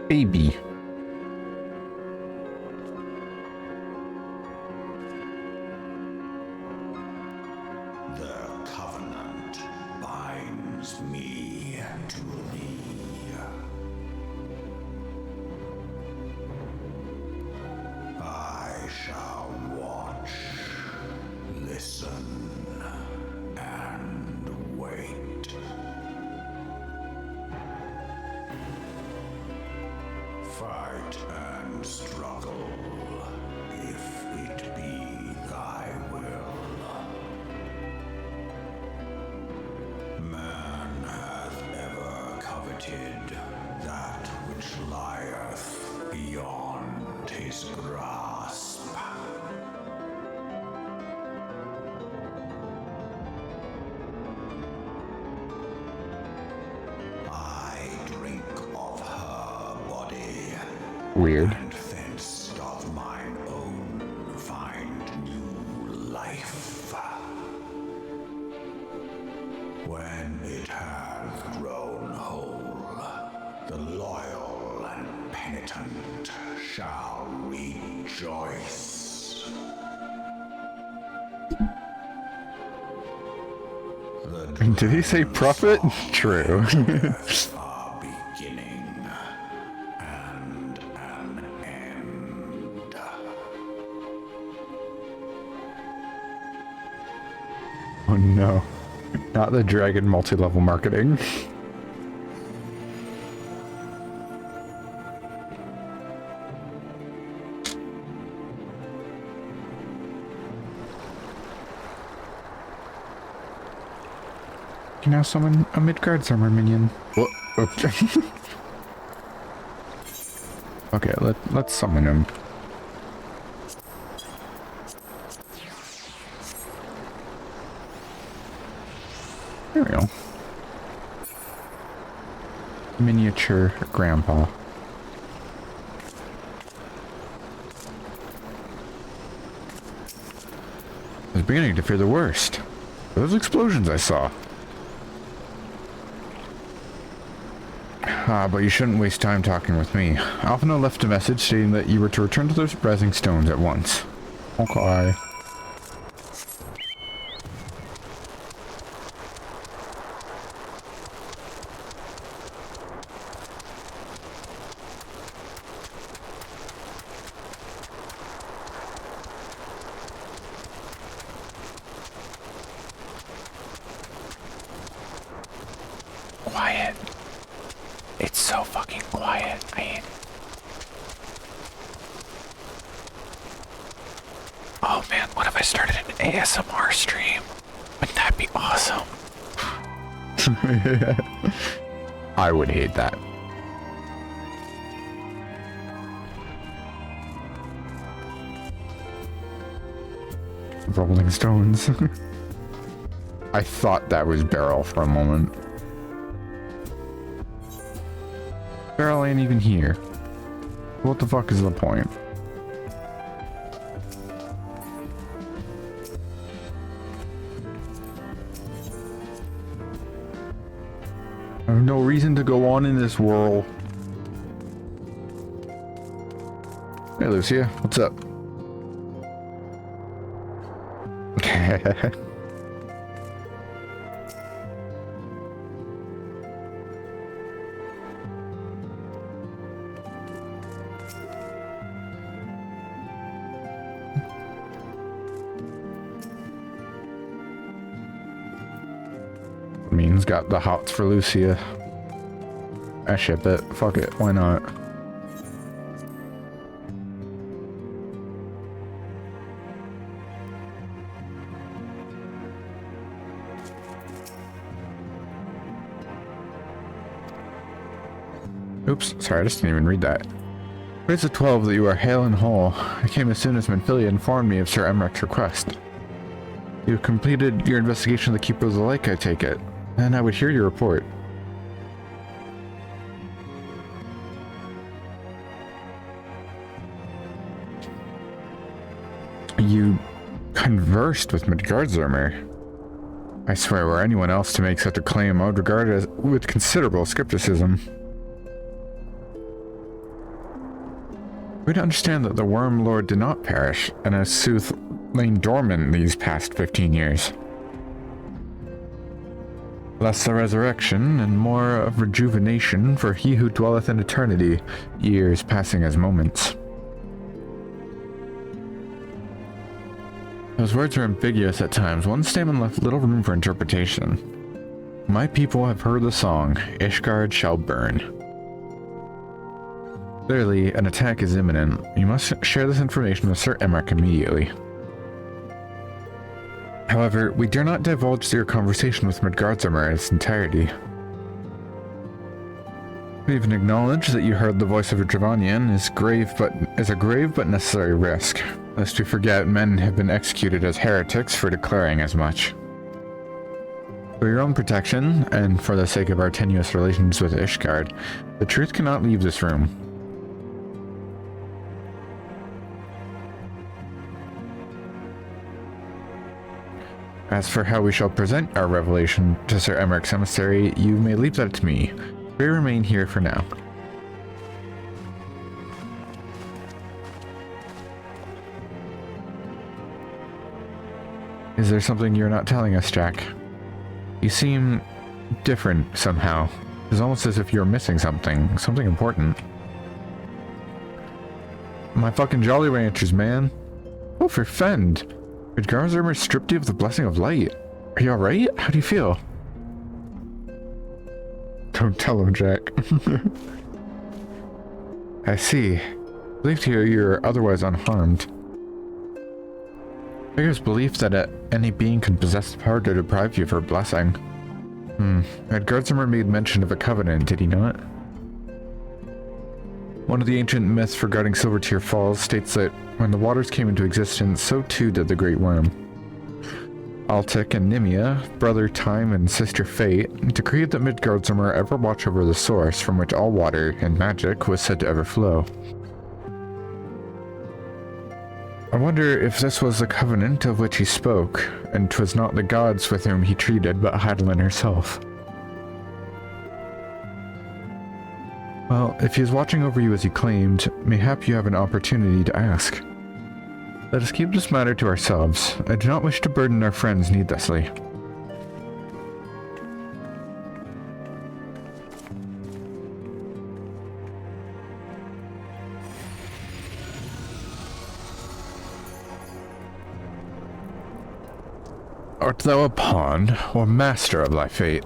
Baby. The covenant binds me to thee. I shall watch, listen, and wait. Fight and struggle, if it be thy will. Man hath ever coveted that which lieth beyond his grasp. I drink of her body. Weird. And thence doth mine own find new life. When it hath grown whole, the loyal and penitent shall rejoice. Did he say prophet? True. Are beginning and an end. Oh no. Not the dragon multi-level marketing. You can now summon a Midgardsormr minion. Okay, okay, let's summon him. There we go. Miniature grandpa. I was beginning to fear the worst. Those explosions I saw. But you shouldn't waste time talking with me. Alphino left a message stating that you were to return to those rising stones at once. Okay. Quiet. It's so fucking quiet. I hate it. Oh man, what if I started an ASMR stream? Wouldn't that be awesome? I would hate that. Rolling Stones. I thought that was Beryl for a moment. Beryl ain't even here. What the fuck is the point? I have no reason to go on in this world. Hey Lucia, what's up? Means got the hots for Lucia. I ship it. Fuck it. Why not? Oops, sorry, I just didn't even read that. It's the 12 that you are hale and whole. I came as soon as Menphilia informed me of Sir Emmeric's request. You have completed your investigation of the Keeper of the Lake, I take it. And I would hear your report. You conversed with Midgardsormr. I swear, were anyone else to make such a claim, I would regard it as with considerable skepticism. We to understand that the Worm Lord did not perish, and has sooth lain dormant these past 15 years. Less the resurrection, and more of rejuvenation for he who dwelleth in eternity, years passing as moments. Those words are ambiguous at times. One statement left little room for interpretation. My people have heard the song, Ishgard shall burn. Clearly, an attack is imminent. You must share this information with Sir Emmerich immediately. However, we dare not divulge your conversation with Midgardsormr in its entirety. We even acknowledge that you heard the voice of a Dravanian is a grave but necessary risk, lest we forget men have been executed as heretics for declaring as much. For your own protection, and for the sake of our tenuous relations with Ishgard, the truth cannot leave this room. As for how we shall present our revelation to Sir Emmerich's emissary, you may leave that to me. We remain here for now. Is there something you're not telling us, Jack? You seem different somehow. It's almost as if you're missing something important. My fucking Jolly Ranchers, man. Oh, for Fend. Midgardsormr stripped you of the blessing of light. Are you alright? How do you feel? Don't tell him, Jack. I see. Believed here you're otherwise unharmed. Beggars belief that any being can possess the power to deprive you of her blessing. Midgardsormr made mention of a covenant, did he not? One of the ancient myths regarding Silvertear Falls states that when the waters came into existence, so too did the Great Worm. Altic and Nimia, brother Time and sister Fate, decreed that Midgardsormr ever watch over the source from which all water and magic was said to ever flow. I wonder if this was the covenant of which he spoke, and 'twas not the gods with whom he treated, but Hydaelyn herself. Well, if he is watching over you as he claimed, mayhap you have an opportunity to ask. Let us keep this matter to ourselves. I do not wish to burden our friends needlessly. Art thou a pawn, or master of thy fate?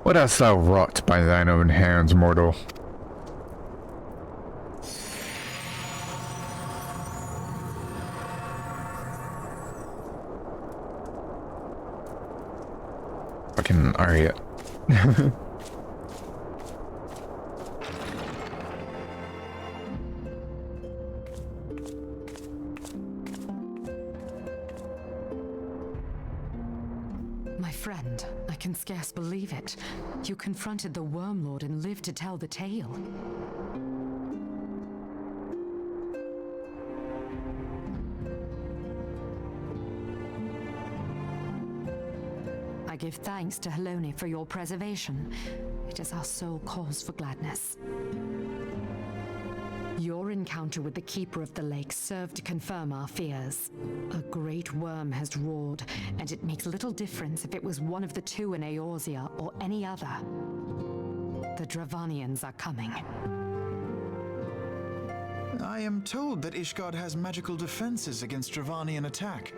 What hast thou wrought by thine own hands, mortal? Fucking Arya. My friend, I can scarce believe it. You confronted the Wormlord and lived to tell the tale. I give thanks to Helone for your preservation. It is our sole cause for gladness. Your encounter with the Keeper of the Lake served to confirm our fears. A great worm has roared, and it makes little difference if it was one of the two in Eorzea or any other. The Dravanians are coming. I am told that Ishgard has magical defenses against Dravanian attack,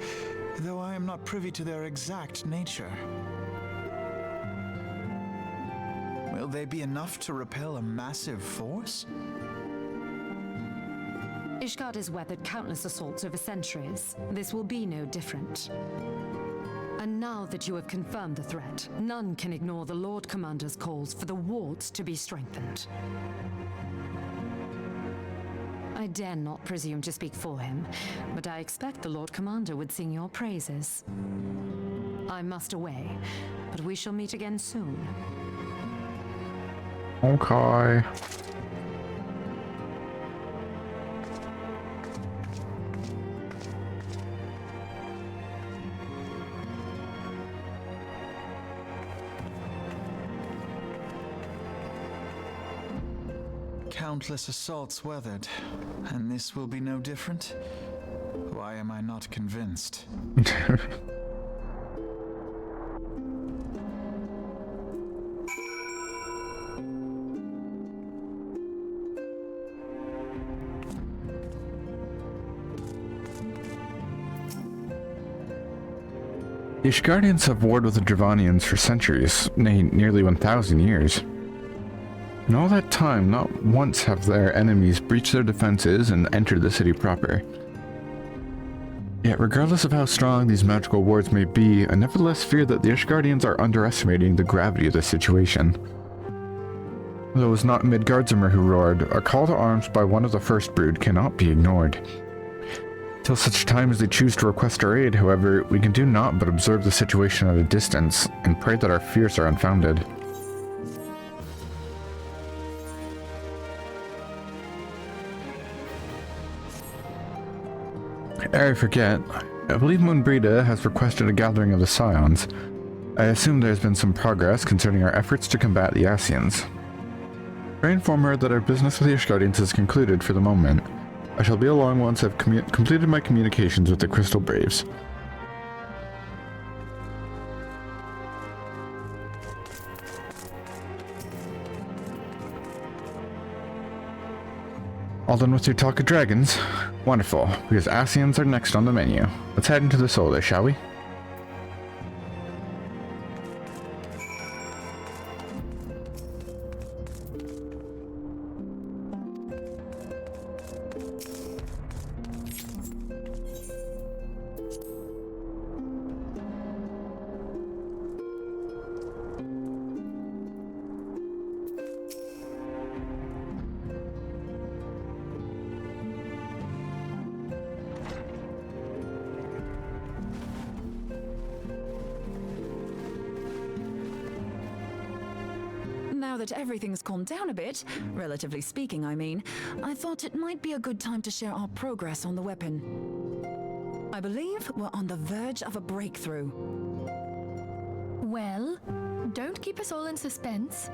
though I am not privy to their exact nature. Will they be enough to repel a massive force? Ishgard has weathered countless assaults over centuries. This will be no different. And now that you have confirmed the threat, none can ignore the Lord Commander's calls for the wards to be strengthened. I dare not presume to speak for him, but I expect the Lord Commander would sing your praises. I must away, but we shall meet again soon. Okay. Countless assaults weathered, and this will be no different? Why am I not convinced? The Ishgardians have warred with the Dravanians for centuries, nay, nearly 1,000 years. In all that time, not once have their enemies breached their defenses and entered the city proper. Yet, regardless of how strong these magical wards may be, I nevertheless fear that the Ishgardians are underestimating the gravity of the situation. Though it was not Midgardsormr who roared, a call to arms by one of the First Brood cannot be ignored. Till such time as they choose to request our aid, however, we can do naught but observe the situation at a distance and pray that our fears are unfounded. Ere I forget, I believe Moonbreda has requested a gathering of the Scions. I assume there has been some progress concerning our efforts to combat the Ascians. Pray inform her that our business with the Ishgardians is concluded for the moment. I shall be along once I've completed my communications with the Crystal Braves. All done with your talk of dragons? Wonderful, because Ascians are next on the menu. Let's head into the Solar, shall we? now that everything's calmed down a bit, relatively speaking, I mean, I thought it might be a good time to share our progress on the weapon. I believe we're on the verge of a breakthrough. Well, don't keep us all in suspense.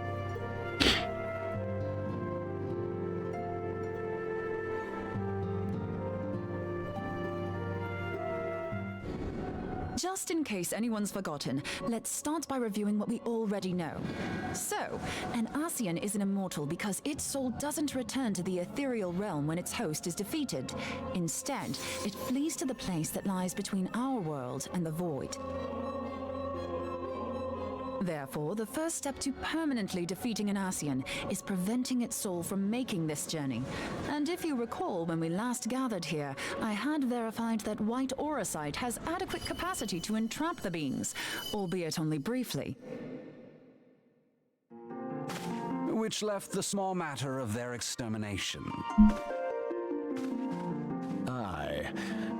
Just in case anyone's forgotten, let's start by reviewing what we already know. So, an Ascian is an immortal because its soul doesn't return to the ethereal realm when its host is defeated. Instead, it flees to the place that lies between our world and the void. Therefore, the first step to permanently defeating an Ascian is preventing its soul from making this journey. And if you recall, when we last gathered here, I had verified that white auracite has adequate capacity to entrap the beings, albeit only briefly. Which left the small matter of their extermination. Aye.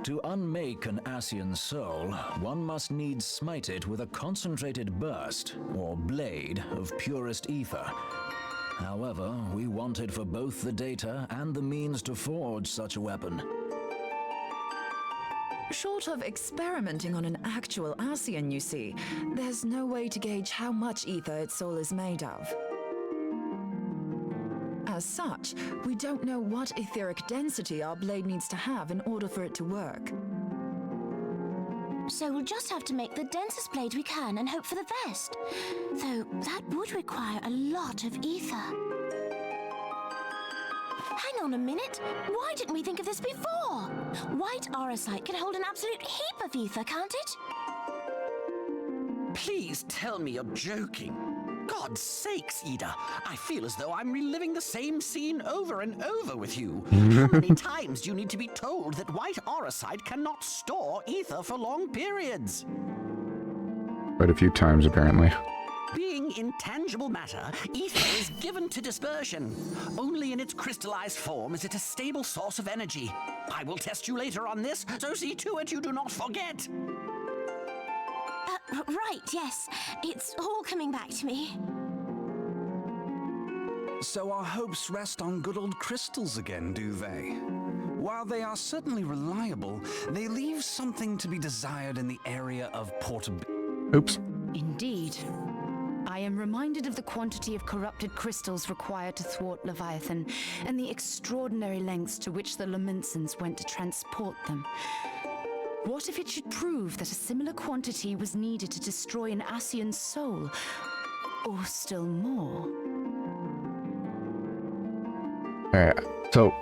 To unmake an Ascian soul, one must needs smite it with a concentrated burst, or blade, of purest ether. However, we wanted for both the data and the means to forge such a weapon. Short of experimenting on an actual Ascian, you see, there's no way to gauge how much ether its soul is made of. As such, we don't know what etheric density our blade needs to have in order for it to work. So we'll just have to make the densest blade we can and hope for the best. Though that would require a lot of ether. Hang on a minute. Why didn't we think of this before? White auracite can hold an absolute heap of ether, can't it? Please tell me you're joking. God's sakes, Ida. I feel as though I'm reliving the same scene over and over with you. How many times do you need to be told that white auracite cannot store ether for long periods? Quite a few times, apparently. Being intangible matter, ether is given to dispersion. Only in its crystallized form is it a stable source of energy. I will test you later on this, so see to it you do not forget. Right, yes. It's all coming back to me. So our hopes rest on good old crystals again, do they? While they are certainly reliable, they leave something to be desired in the area of portability. Oops. Indeed. I am reminded of the quantity of corrupted crystals required to thwart Leviathan, and the extraordinary lengths to which the Lamentsons went to transport them. What if it should prove that a similar quantity was needed to destroy an Ascian soul? Or still more? Alright, so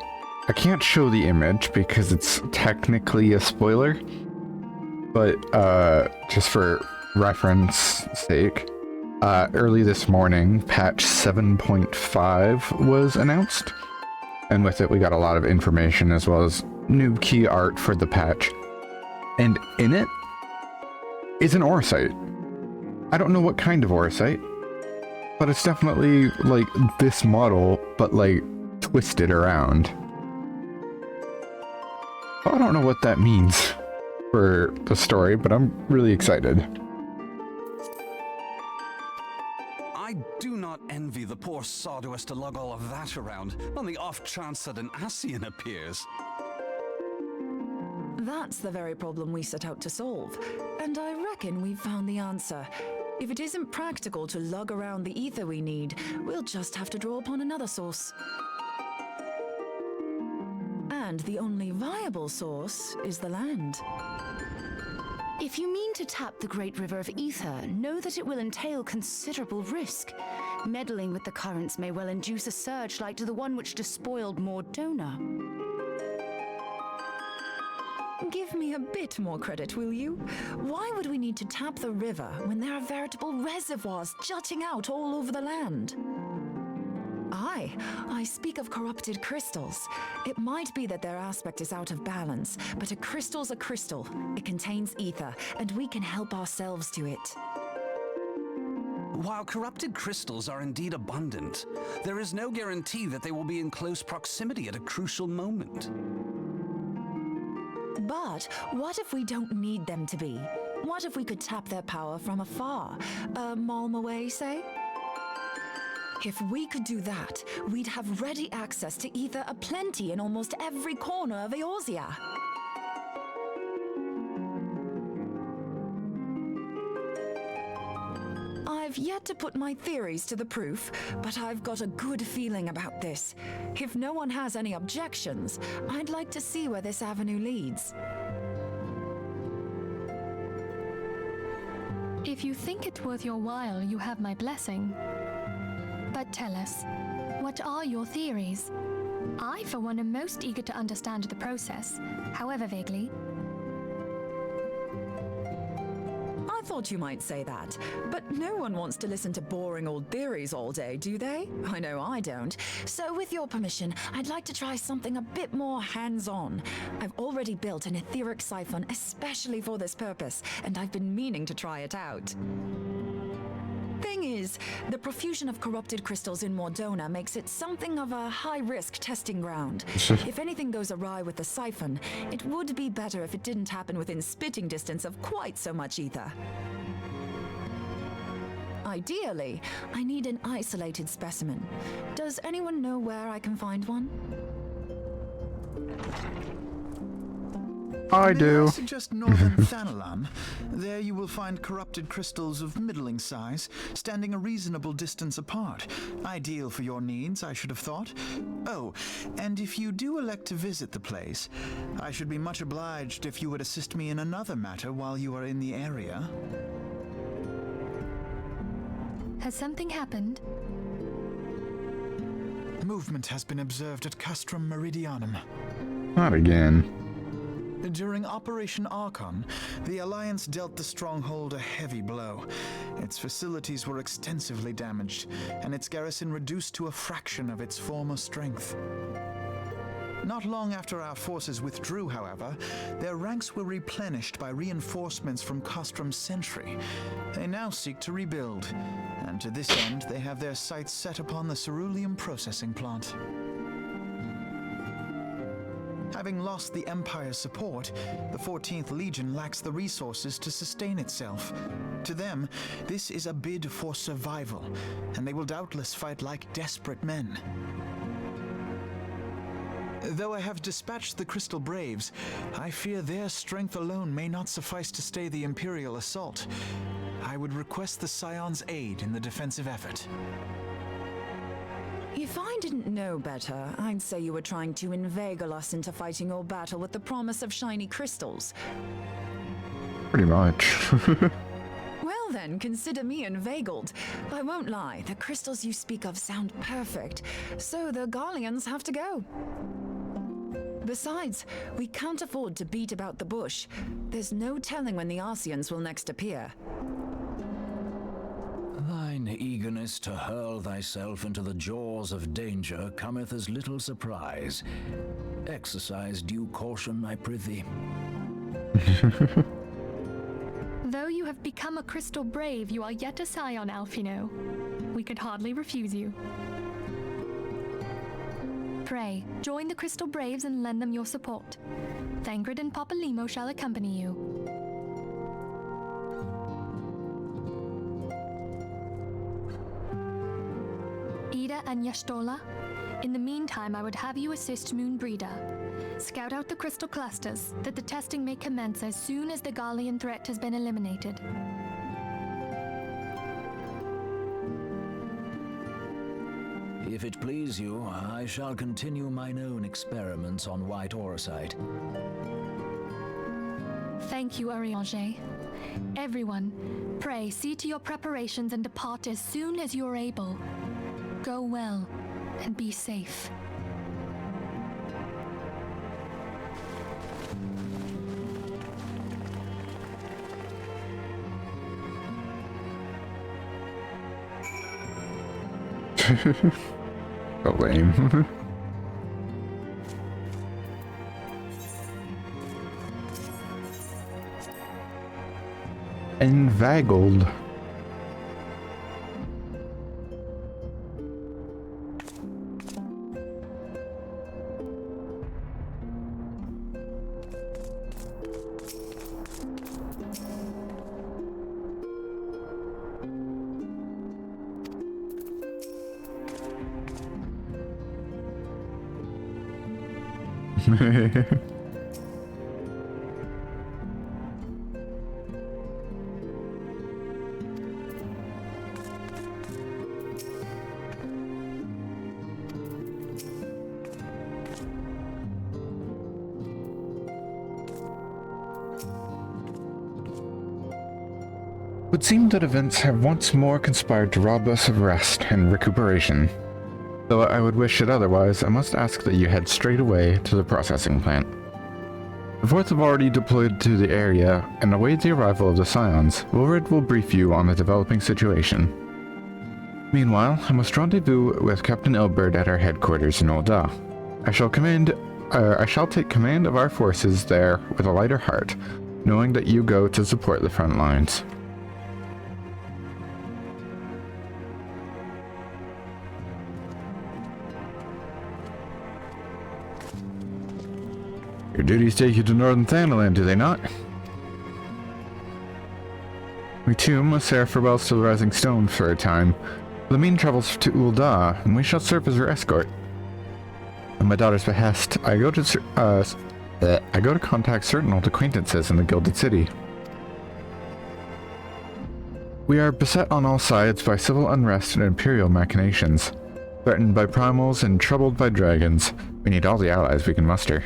I can't show the image because it's technically a spoiler, but just for reference sake, early this morning, patch 7.5 was announced, and with it we got a lot of information as well as new key art for the patch. And in it is an auracite. I don't know what kind of auracite, but it's definitely like this model, but like twisted around. I don't know what that means for the story, but I'm really excited. I do not envy the poor sod who has to lug all of that around on the off chance that an Ascian appears. That's the very problem we set out to solve, and I reckon we've found the answer. If it isn't practical to lug around the ether we need, we'll just have to draw upon another source. And the only viable source is the land. If you mean to tap the Great River of Ether, know that it will entail considerable risk. Meddling with the currents may well induce a surge like to the one which despoiled Mordona. Give me a bit more credit, will you? Why would we need to tap the river when there are veritable reservoirs jutting out all over the land? I speak of corrupted crystals. It might be that their aspect is out of balance, but a crystal's a crystal. It contains ether, and we can help ourselves to it. While corrupted crystals are indeed abundant, there is no guarantee that they will be in close proximity at a crucial moment. But what if we don't need them to be? What if we could tap their power from afar? A malm away, say? If we could do that, we'd have ready access to ether aplenty in almost every corner of Eorzea. I've yet to put my theories to the proof, but I've got a good feeling about this. If no one has any objections, I'd like to see where this avenue leads. If you think it worth your while, you have my blessing. But tell us, what are your theories? I, for one, am most eager to understand the process, however vaguely. I thought you might say that, but no one wants to listen to boring old theories all day, do they? I know I don't. So with your permission, I'd like to try something a bit more hands-on. I've already built an etheric siphon especially for this purpose, and I've been meaning to try it out. Thing is, the profusion of corrupted crystals in Mordona makes it something of a high-risk testing ground. If anything goes awry with the siphon, it would be better if it didn't happen within spitting distance of quite so much ether. Ideally, I need an isolated specimen. Does anyone know where I can find one? I do. I suggest northern Thanalan. There you will find corrupted crystals of middling size, standing a reasonable distance apart. Ideal for your needs, I should have thought. Oh, and if you do elect to visit the place, I should be much obliged if you would assist me in another matter while you are in the area. Has something happened? Movement has been observed at Castrum Meridianum. Not again. During Operation Archon, the Alliance dealt the stronghold a heavy blow. Its facilities were extensively damaged, and its garrison reduced to a fraction of its former strength. Not long after our forces withdrew, however, their ranks were replenished by reinforcements from Castrum's Sentry. They now seek to rebuild, and to this end they have their sights set upon the ceruleum processing plant. Having lost the Empire's support, the 14th Legion lacks the resources to sustain itself. To them, this is a bid for survival, and they will doubtless fight like desperate men. Though I have dispatched the Crystal Braves, I fear their strength alone may not suffice to stay the Imperial assault. I would request the Scion's aid in the defensive effort. If I didn't know better, I'd say you were trying to inveigle us into fighting your battle with the promise of shiny crystals. Pretty much. Well then, consider me inveigled. I won't lie, the crystals you speak of sound perfect, so the Garleans have to go. Besides, we can't afford to beat about the bush. There's no telling when the Arceans will next appear. Thine eagerness to hurl thyself into the jaws of danger cometh as little surprise. Exercise due caution, I prithee. Though you have become a Crystal Brave, you are yet a Scion, Alphino. We could hardly refuse you. Pray, join the Crystal Braves and lend them your support. Thangrid and Papalymo shall accompany you. Ida and Yashtola, in the meantime I would have you assist Moonbreeder. Scout out the crystal clusters, that the testing may commence as soon as the Garlean threat has been eliminated. If it please you, I shall continue mine own experiments on white aurosite. Thank you, Arianger. Everyone, pray see to your preparations and depart as soon as you are able. Go well, and be safe. So lame. Inveigled. It would seem that events have once more conspired to rob us of rest and recuperation. Though I would wish it otherwise, I must ask that you head straight away to the processing plant. The Fourth have already deployed to the area and await the arrival of the Scions. Wilred will brief you on the developing situation. Meanwhile, I must rendezvous with Captain Elbert at our headquarters in Ul'dah. I shall take command of our forces there with a lighter heart, knowing that you go to support the front lines. Your duties take you to Northern Thanalan, do they not? We too must say our farewells to the Rising Stone for a time. The mean travels to Ul'dah, and we shall serve as your escort. At my daughter's behest, I go to contact certain old acquaintances in the Gilded City. We are beset on all sides by civil unrest and imperial machinations. Threatened by primals and troubled by dragons, we need all the allies we can muster.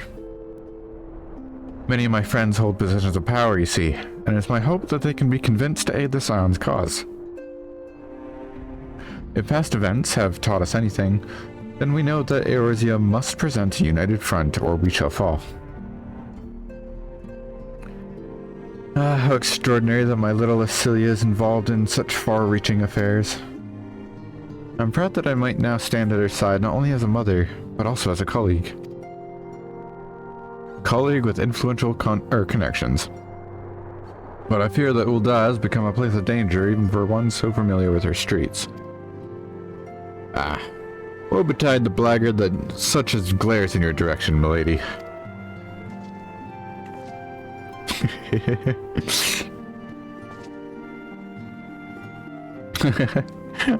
Many of my friends hold positions of power, you see, and it's my hope that they can be convinced to aid the Scion's cause. If past events have taught us anything, then we know that Eorzea must present a united front or we shall fall. How extraordinary that my little Acilia is involved in such far-reaching affairs. I'm proud that I might now stand at her side not only as a mother, but also as a colleague. Colleague with influential connections. But I fear that Ul'dah has become a place of danger even for one so familiar with her streets. Woe betide the blackguard that such as glares in your direction, milady.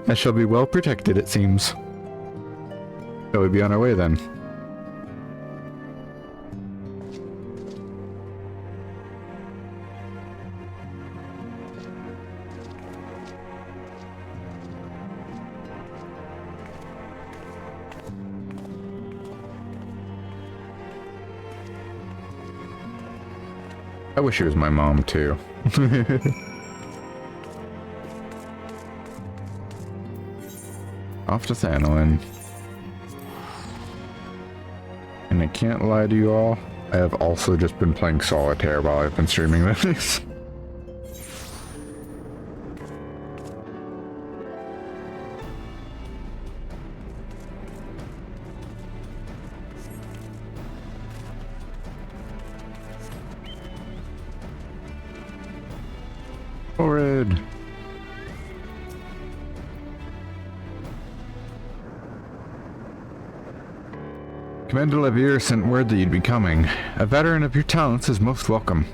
I shall be well protected, it seems. Shall we be on our way then? I wish she was my mom, too. Off to Thanalan. And I can't lie to you all, I have also just been playing solitaire while I've been streaming this. Horrid. Commander Levere sent word that you'd be coming. A veteran of your talents is most welcome.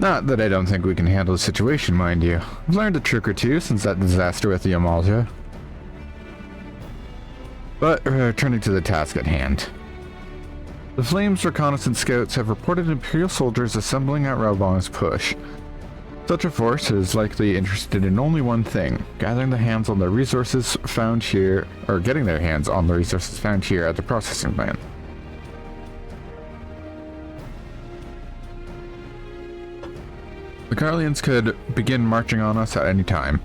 Not that I don't think we can handle the situation, mind you. I've learned a trick or two since that disaster with the Amalja. But returning to the task at hand. The Flames reconnaissance scouts have reported Imperial soldiers assembling at Raubon's push. Such a force is likely interested in only one thing, getting their hands on the resources found here at the processing plant. The Garleans could begin marching on us at any time.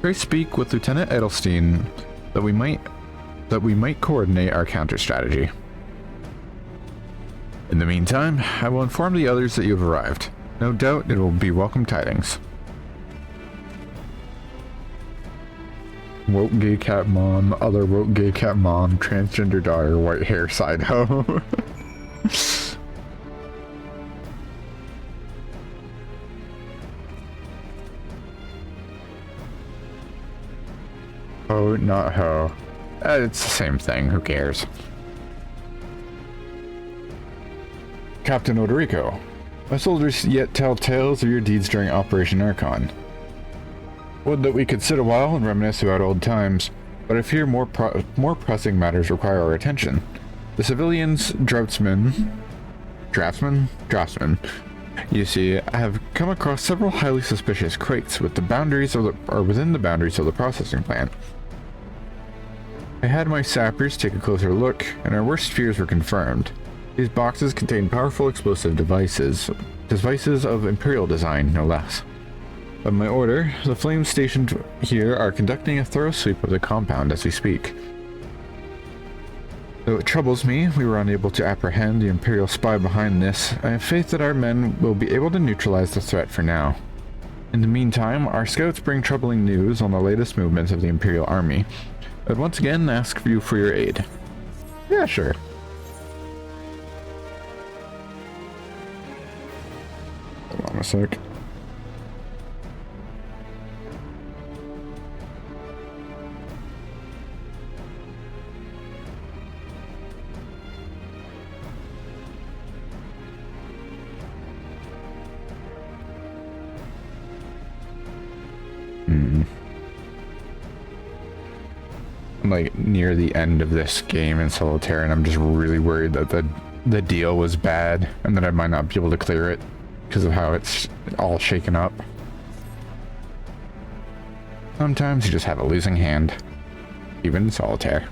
Pray speak with Lieutenant Edelstein that we might coordinate our counter strategy. In the meantime, I will inform the others that you have arrived. No doubt it will be welcome tidings. Woke gay cat mom, other woke gay cat mom, transgender daughter, white hair side hoe. Oh, not hoe. It's the same thing, who cares? Captain Odorico. My soldiers yet tell tales of your deeds during Operation Archon. Would that we could sit a while and reminisce about old times, but I fear more pressing matters require our attention. The civilians, draftsmen, you see, have come across several highly suspicious crates with the boundaries of within the boundaries of the processing plant. I had my sappers take a closer look, and our worst fears were confirmed. These boxes contain powerful explosive devices of Imperial design, no less. By my order, the flames stationed here are conducting a thorough sweep of the compound as we speak. Though it troubles me we were unable to apprehend the Imperial spy behind this, I have faith that our men will be able to neutralize the threat for now. In the meantime, our scouts bring troubling news on the latest movements of the Imperial army. I'd once again ask you for your aid. Yeah, sure. Hold on a sec. I'm like near the end of this game in solitaire, and I'm just really worried that the deal was bad and that I might not be able to clear it because of how it's all shaken up. Sometimes you just have a losing hand, even in solitaire.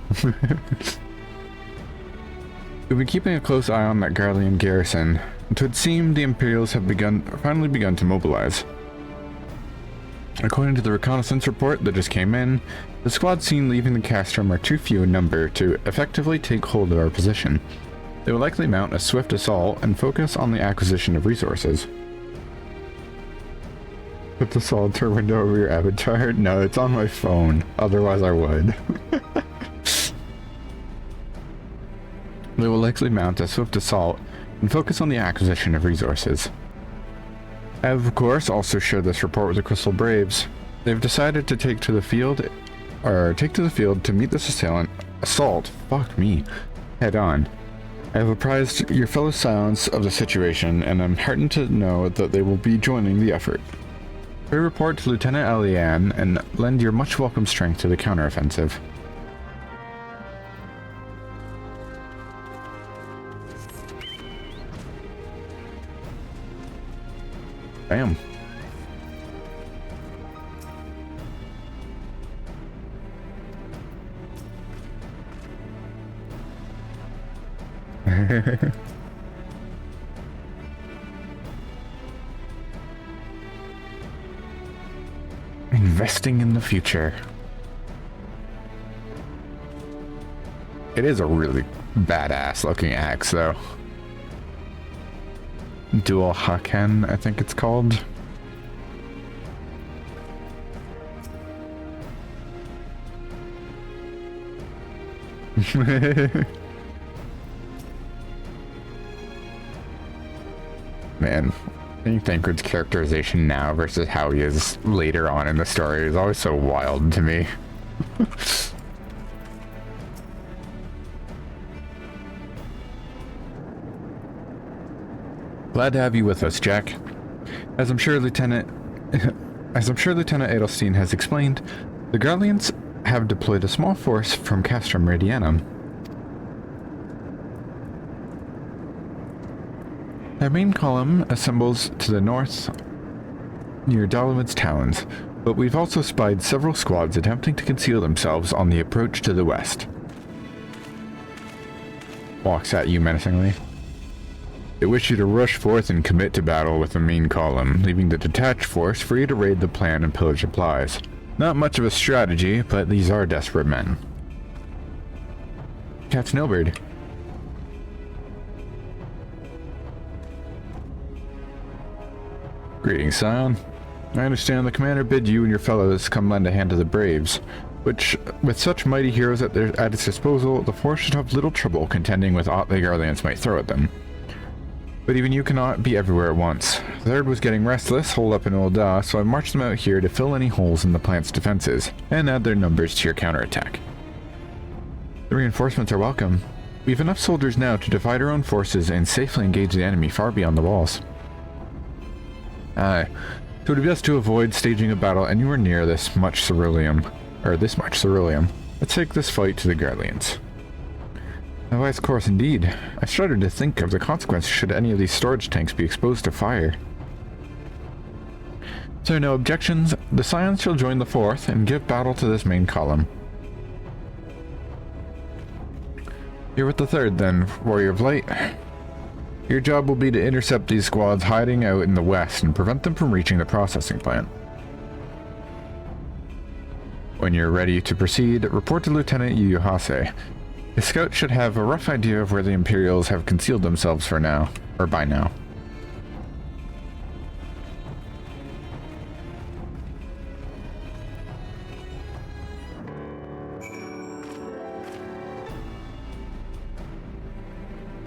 We've been keeping a close eye on that Garlean garrison. It would seem the Imperials have finally begun to mobilize. According to the reconnaissance report that just came in, the squads seen leaving the castrum are too few in number to effectively take hold of our position. They will likely mount a swift assault and focus on the acquisition of resources. Put the solitaire window over your avatar? No, it's on my phone. Otherwise I would. They will likely mount a swift assault and focus on the acquisition of resources. I have, of course, also shared this report with the Crystal Braves. They've decided to take to the field to meet this assault, head on. I have apprised your fellow Silence of the situation, and I'm heartened to know that they will be joining the effort. We report to Lieutenant Eliane and lend your much welcome strength to the counteroffensive. Bam. Investing in the future. It is a really badass looking axe though. Dual Haken, I think it's called. Man, I think Thancred's characterization now versus how he is later on in the story is always so wild to me. Glad to have you with us, Jack. As I'm sure Lieutenant Edelstein has explained, the Garleans have deployed a small force from Castrum Radianum. Their main column assembles to the north near Dolomid's towns, but we've also spied several squads attempting to conceal themselves on the approach to the west. Walks at you menacingly. They wish you to rush forth and commit to battle with the main column, leaving the detached force free to raid the plant and pillage supplies. Not much of a strategy, but these are desperate men. Captain Ilberd. Greetings, Scion. I understand the commander bid you and your fellows come lend a hand to the Braves, which, with such mighty heroes at its disposal, the force should have little trouble contending with aught the Garleans might throw at them. But even you cannot be everywhere at once. The Third was getting restless, holed up in Ul'dah, so I marched them out here to fill any holes in the plant's defenses, and add their numbers to your counterattack. The reinforcements are welcome. We have enough soldiers now to divide our own forces and safely engage the enemy far beyond the walls. Aye, so it would be best to avoid staging a battle anywhere near this much ceruleum. Let's take this fight to the Garleans. A wise course indeed. I shudder to think of the consequences should any of these storage tanks be exposed to fire. So no objections. The Scions shall join the 4th and give battle to this main column. You're with the 3rd then, Warrior of Light. Your job will be to intercept these squads hiding out in the west and prevent them from reaching the processing plant. When you're ready to proceed, report to Lieutenant Yuyuhase. The scout should have a rough idea of where the Imperials have concealed themselves for now, or by now.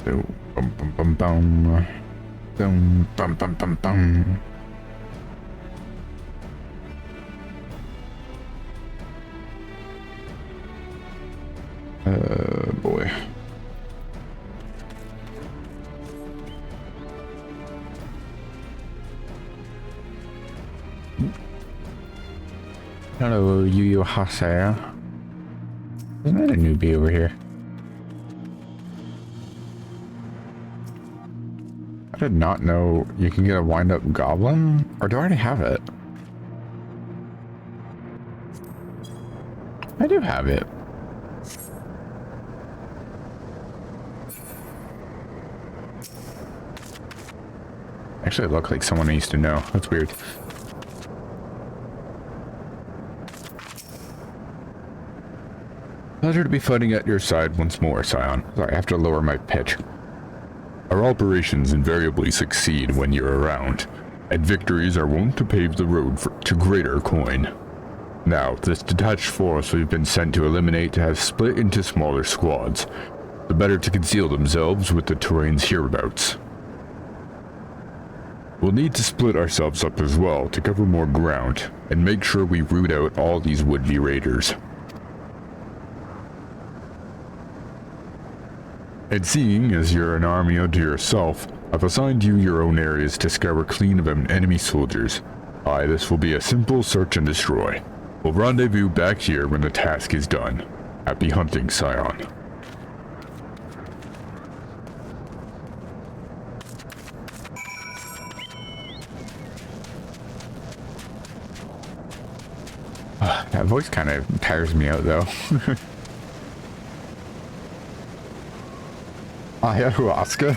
Bum bum bum bum. Bum bum bum bum bum. Boy. Hello, Yuyuhase. Isn't that a newbie over here? I did not know you can get a wind-up goblin, or do I already have it? I do have it. Actually, it looked like someone I used to know. That's weird. Pleasure to be fighting at your side once more, Scion. Sorry, I have to lower my pitch. Our operations invariably succeed when you're around, and victories are wont to pave the road to greater coin. Now, this detached force we've been sent to eliminate has split into smaller squads, the better to conceal themselves with the terrain's hereabouts. We'll need to split ourselves up as well to cover more ground, and make sure we root out all these would-be raiders. And seeing as you're an army unto yourself, I've assigned you your own areas to scour clean of enemy soldiers. Aye, this will be a simple search and destroy. We'll rendezvous back here when the task is done. Happy hunting, Scion. That voice kind of tires me out, though. Ayahuasca?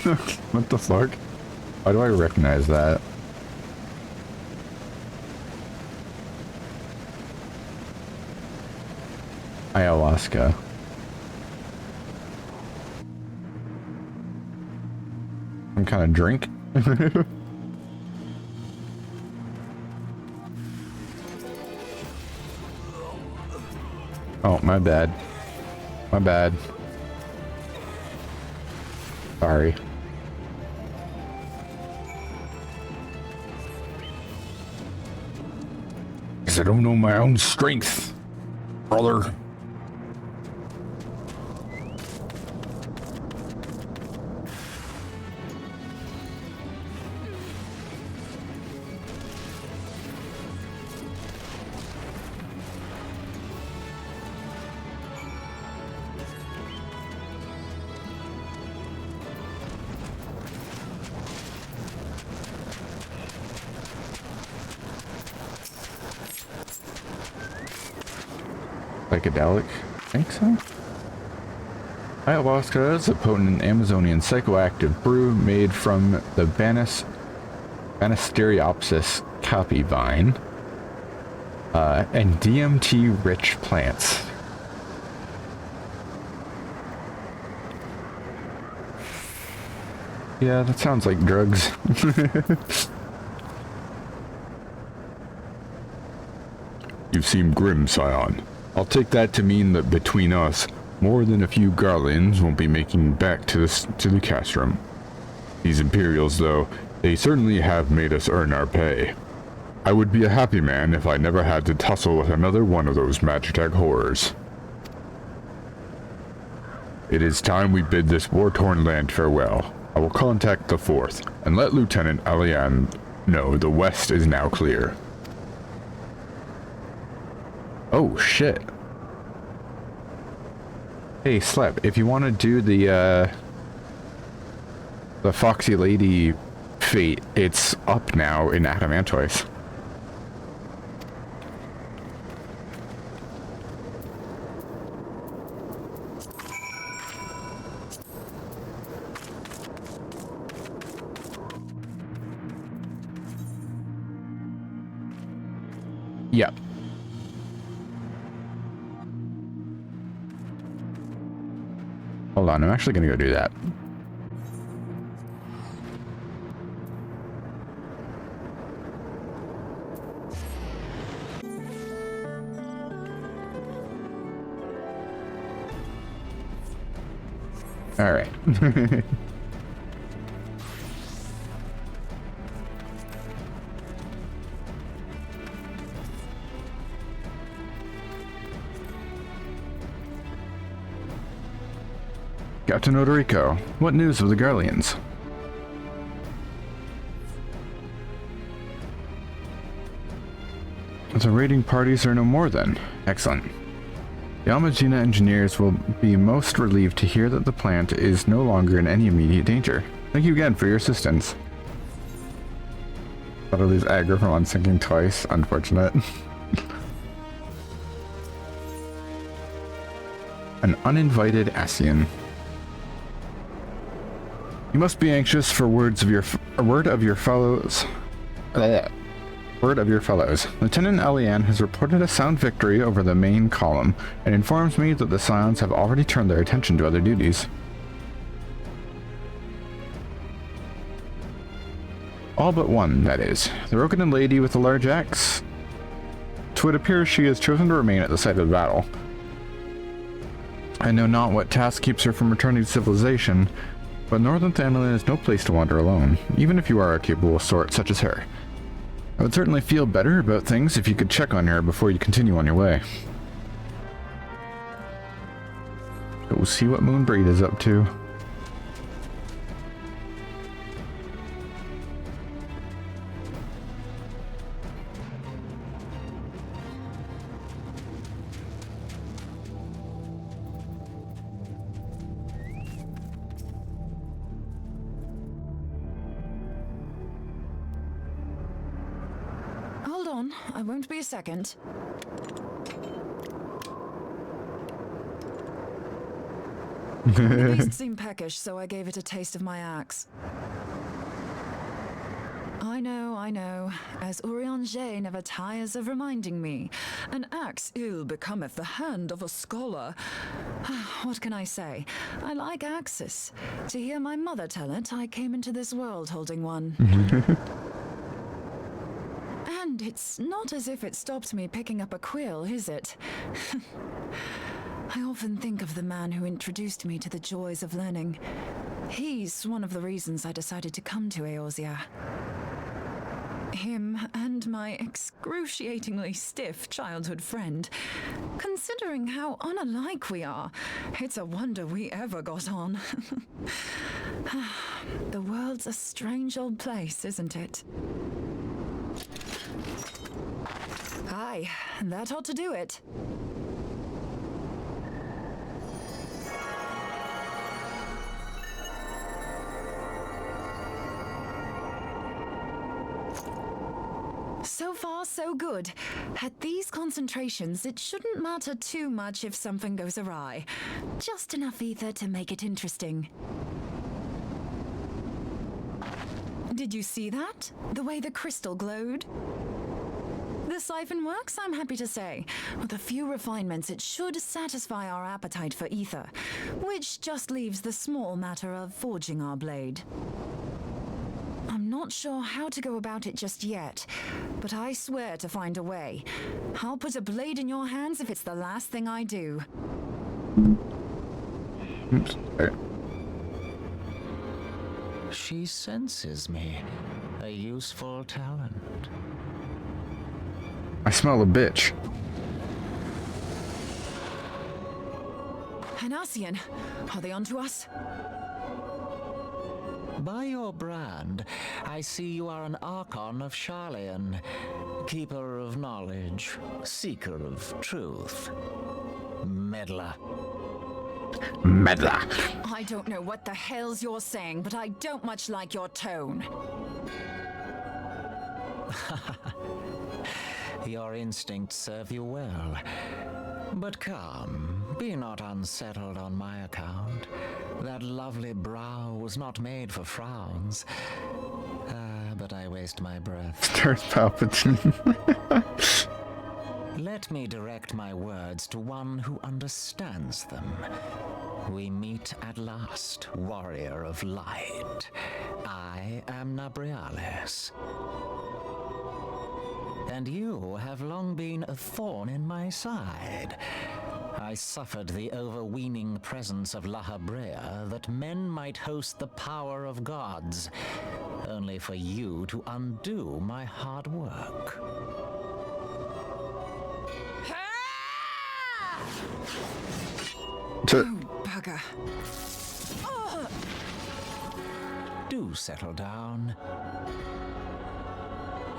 What the fuck? Why do I recognize that? Ayahuasca. Some kind of drink? Oh, my bad. My bad. Sorry. Guess I don't know my own strength, brother. Psychedelic? I think so. Ayahuasca is a potent Amazonian psychoactive brew made from the Banisteriopsis caapi vine and DMT-rich plants. Yeah, that sounds like drugs. You seem grim, Scion. I'll take that to mean that between us, more than a few Garleans won't be making back to the castrum. These Imperials, though, they certainly have made us earn our pay. I would be a happy man if I never had to tussle with another one of those Magitek horrors. It is time we bid this war-torn land farewell. I will contact the 4th, and let Lieutenant Alian know the west is now clear. Oh, shit. Hey, Slep, if you want to do the Foxy Lady fate, it's up now in Adamantoise. Yep. Hold on, I'm actually gonna go do that. All right. Captain Odorico, what news of the Garleans? The raiding parties are no more then. Excellent. The Almagina engineers will be most relieved to hear that the plant is no longer in any immediate danger. Thank you again for your assistance. Thought I'd lose aggro from unsinking twice. Unfortunate. An uninvited Asian. You must be anxious for word of your fellows. Word of your fellows. Lieutenant Elian has reported a sound victory over the main column and informs me that the Scions have already turned their attention to other duties. All but one, that is. The Rokinan lady with the large axe. To it appears she has chosen to remain at the site of the battle. I know not what task keeps her from returning to civilization, but Northern Thanalan is no place to wander alone, even if you are a capable sort such as her. I would certainly feel better about things if you could check on her before you continue on your way. We'll see what Moonbreed is up to. I won't be a second. The beast seemed peckish, so I gave it a taste of my axe. I know, as Urianger never tires of reminding me. An axe ill becometh the hand of a scholar. What can I say? I like axes. To hear my mother tell it, I came into this world holding one. And it's not as if it stopped me picking up a quill, is it? I often think of the man who introduced me to the joys of learning. He's one of the reasons I decided to come to Eorzea. Him and my excruciatingly stiff childhood friend. Considering how unalike we are, it's a wonder we ever got on. The world's a strange old place, isn't it? Aye, that ought to do it. So far, so good. At these concentrations, it shouldn't matter too much if something goes awry. Just enough ether to make it interesting. Did you see that? The way the crystal glowed? The siphon works, I'm happy to say. With a few refinements, it should satisfy our appetite for ether, which just leaves the small matter of forging our blade. I'm not sure how to go about it just yet, but I swear to find a way. I'll put a blade in your hands if it's the last thing I do. Oops. She senses me. A useful talent. I smell a bitch. An Asian. Are they onto us? By your brand, I see you are an Archon of Sharlayan, keeper of knowledge, seeker of truth, meddler. Meddler. I don't know what the hell's you're saying, but I don't much like your tone. Your instincts serve you well. But come, be not unsettled on my account. That lovely brow was not made for frowns. But I waste my breath. Starts Palpatine. Let me direct my words to one who understands them. We meet at last, warrior of light. I am Nabriales. And you have long been a thorn in my side. I suffered the overweening presence of La Habrea that men might host the power of gods, only for you to undo my hard work. Bugger. Do settle down.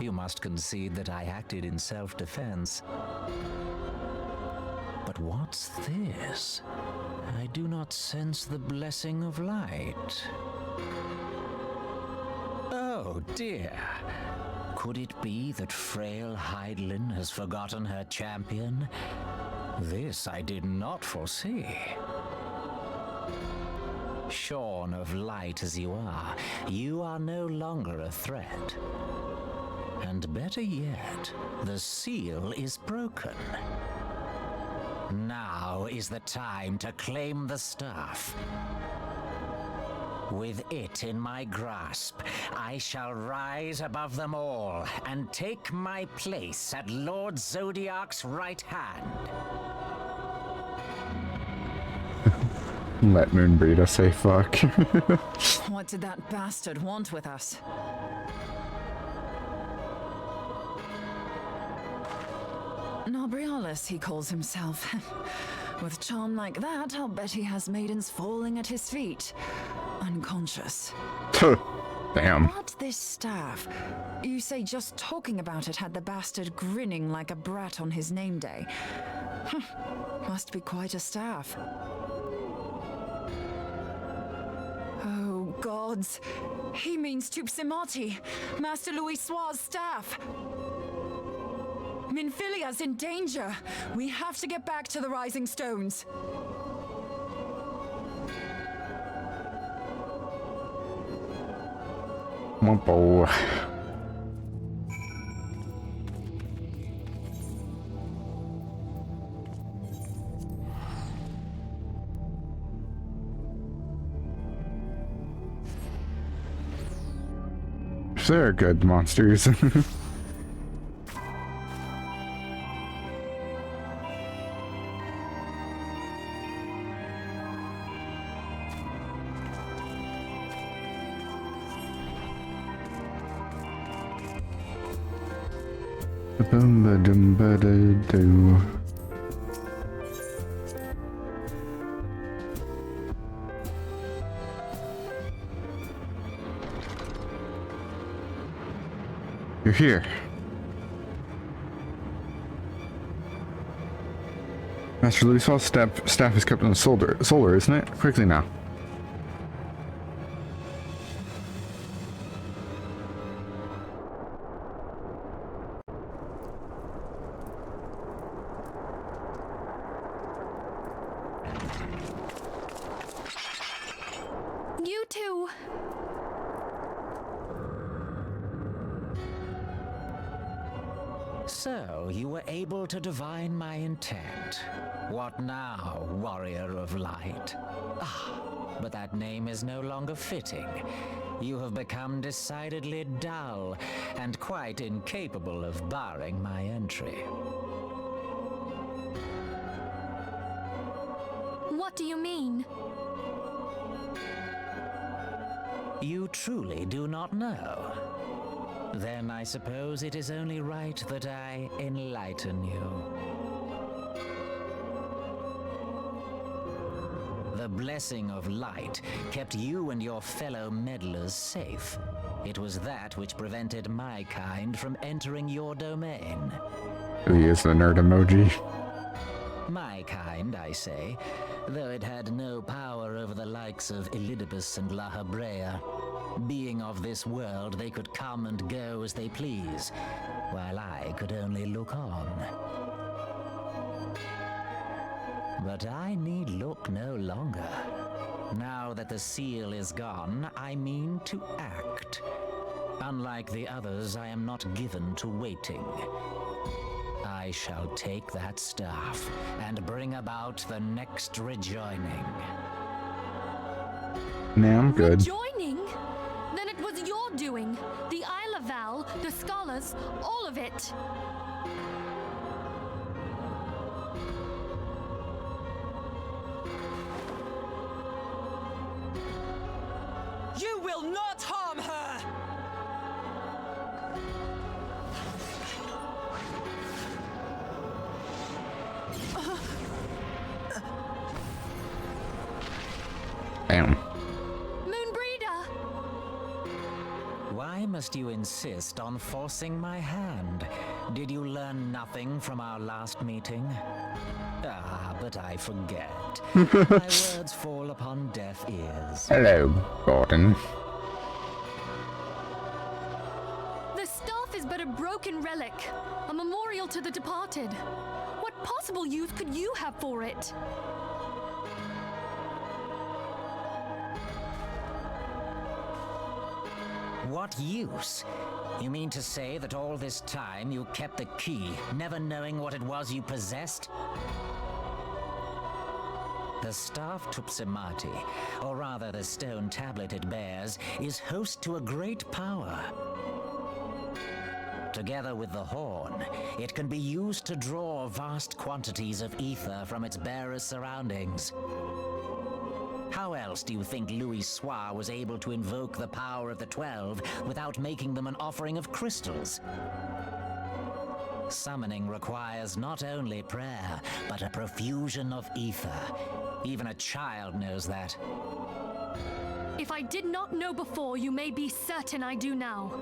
You must concede that I acted in self-defense. But what's this? I do not sense the blessing of light. Oh dear. Could it be that frail Hydaelyn has forgotten her champion? This I did not foresee. Shorn of light as you are no longer a threat. And better yet, the seal is broken. Now is the time to claim the staff. With it in my grasp, I shall rise above them all and take my place at Lord Zodiac's right hand. Let Moonbreeder say fuck. What did that bastard want with us? Nabriales, he calls himself. With charm like that, I'll bet he has maidens falling at his feet. Unconscious. Damn. What this staff? You say just talking about it had the bastard grinning like a brat on his name day. Must be quite a staff. Oh, gods. He means Tupsimati, Master Louis Soir's staff. Minfilia's in danger. We have to get back to the Rising Stones. Wumpo. They're good monsters. Boom-ba-dum-ba-da-doo. You're here. Master Louis Soir's staff is kept on the solar, isn't it? Quickly now. You too. So, you were able to divine my intent. What now, warrior of light? Ah, but that name is no longer fitting. You have become decidedly dull, and quite incapable of barring my entry. What do you mean? You truly do not know? Then I suppose it is only right that I enlighten you. The blessing of light kept you and your fellow meddlers safe. It was that which prevented my kind from entering your domain. He is the nerd emoji. My kind, I say, though it had no power over the likes of Elidibus and La Hebrea. Being of this world, they could come and go as they please, while I could only look on. But I need look no longer. Now that the seal is gone, I mean to act. Unlike the others, I am not given to waiting. I shall take that staff and bring about the next rejoining. Nah, I'm good. Rejoining? Then it was your doing. The Isle of Val, the scholars, all of it. You will not harm her! Damn. Moonbreeder! Why must you insist on forcing my hand? Did you learn nothing from our last meeting? Ah, but I forget. My words fall upon deaf ears. Hello, Gordon. The staff is but a broken relic, a memorial to the departed. What possible use could you have for it? What use? You mean to say that all this time you kept the key, never knowing what it was you possessed? The staff Tupsimati, or rather the stone tablet it bears, is host to a great power. Together with the horn, it can be used to draw vast quantities of ether from its bearer's surroundings. How else do you think Louis Soir was able to invoke the power of the 12 without making them an offering of crystals? Summoning requires not only prayer, but a profusion of ether. Even a child knows that. If I did not know before, you may be certain I do now.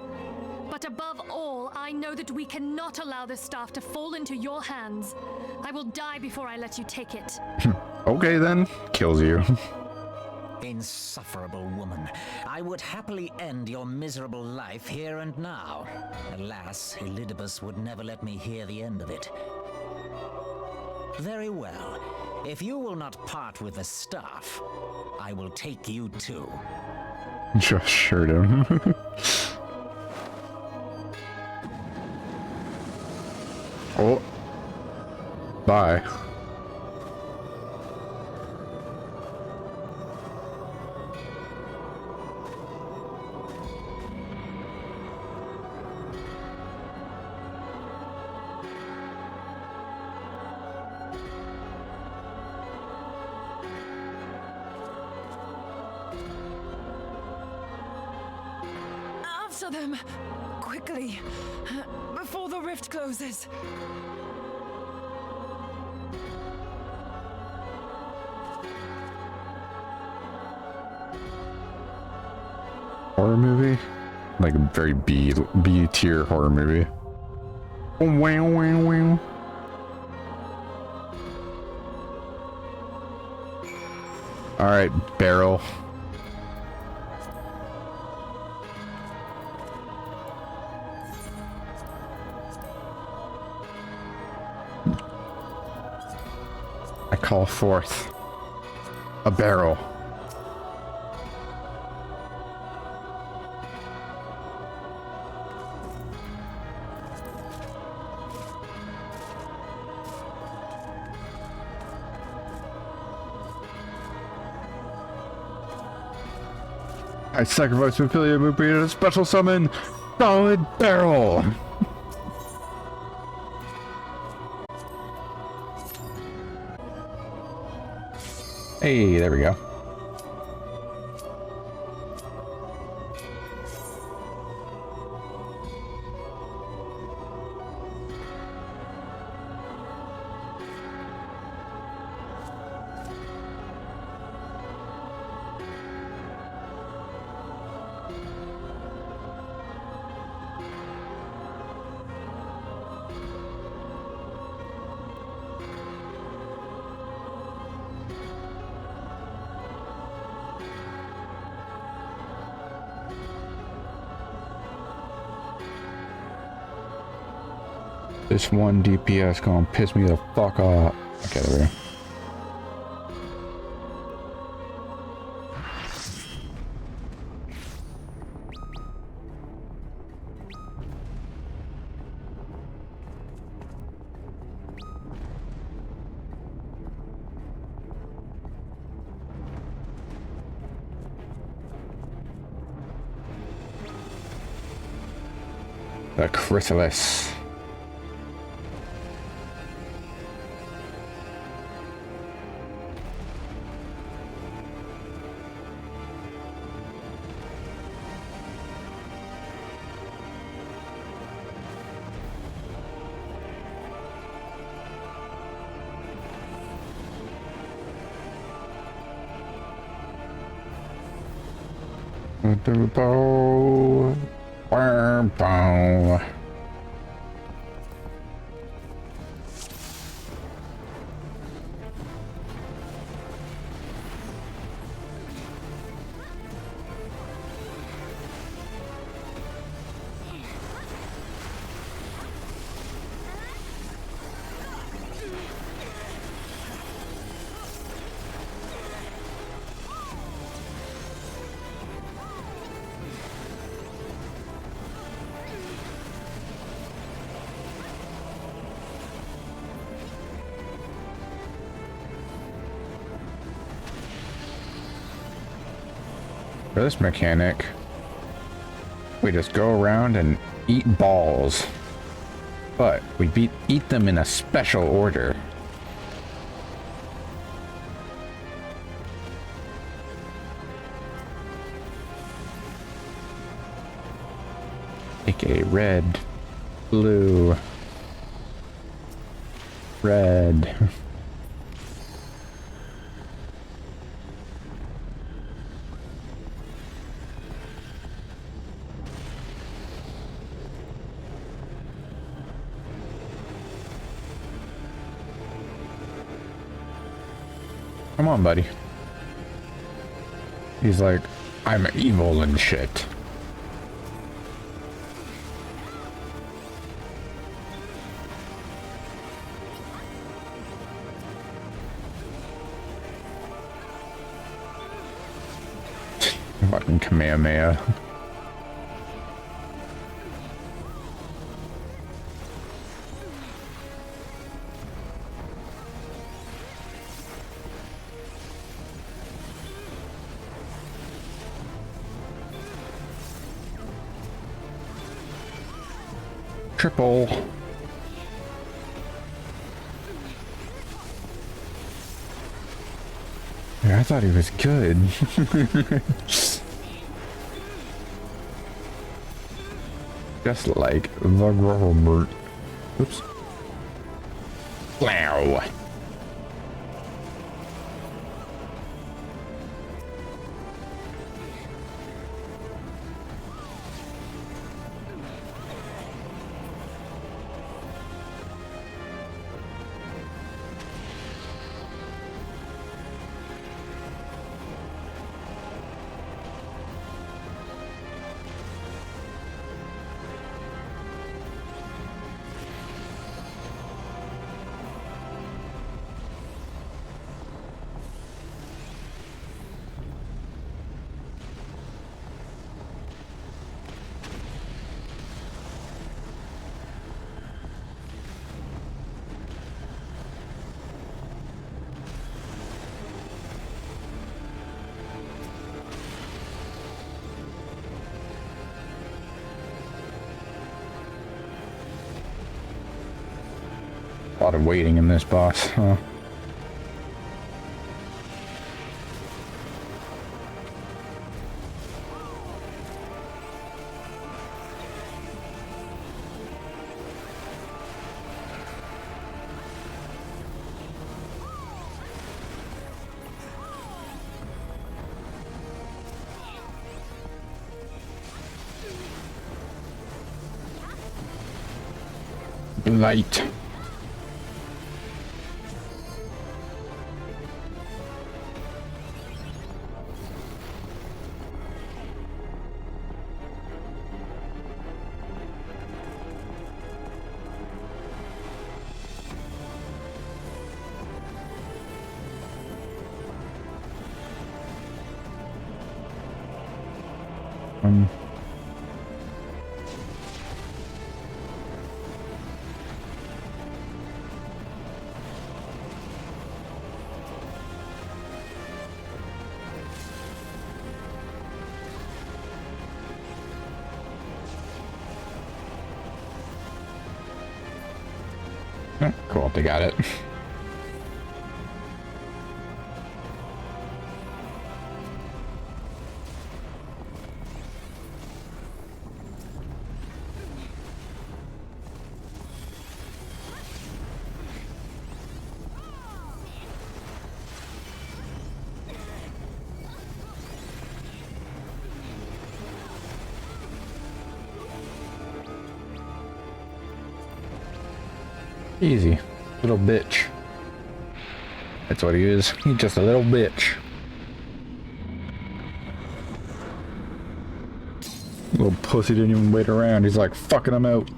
But above all, I know that we cannot allow this staff to fall into your hands. I will die before I let you take it. Okay then. Kills you. Insufferable woman. I would happily end your miserable life here and now. Alas, Elidibus would never let me hear the end of it. Very well. If you will not part with the staff, I will take you too. Just shirt him. Oh. Bye. After them! Quickly! Before the rift closes! Horror movie? Like a very B tier horror movie. Wow, wow, wow. Alright, barrel. I call forth a barrel. I sacrifice Ophelia Moopy to special summon Solid Barrel. Hey, there we go. This one DPS gonna piss me the fuck off. Okay, there we go. The chrysalis. Bow. Bow. For this mechanic, we just go around and eat balls, but we eat them in a special order. AKA red, blue, red. Come on, buddy. He's like, I'm evil and shit. Fucking Kamehameha. Triple. Yeah, I thought he was good. Just like the Robert. Oops. Wow. A lot of waiting in this boss, huh? Light. Cool, they got it. Easy. Little bitch. That's what he is. He's just a little bitch. Little pussy didn't even wait around. He's like fucking him out.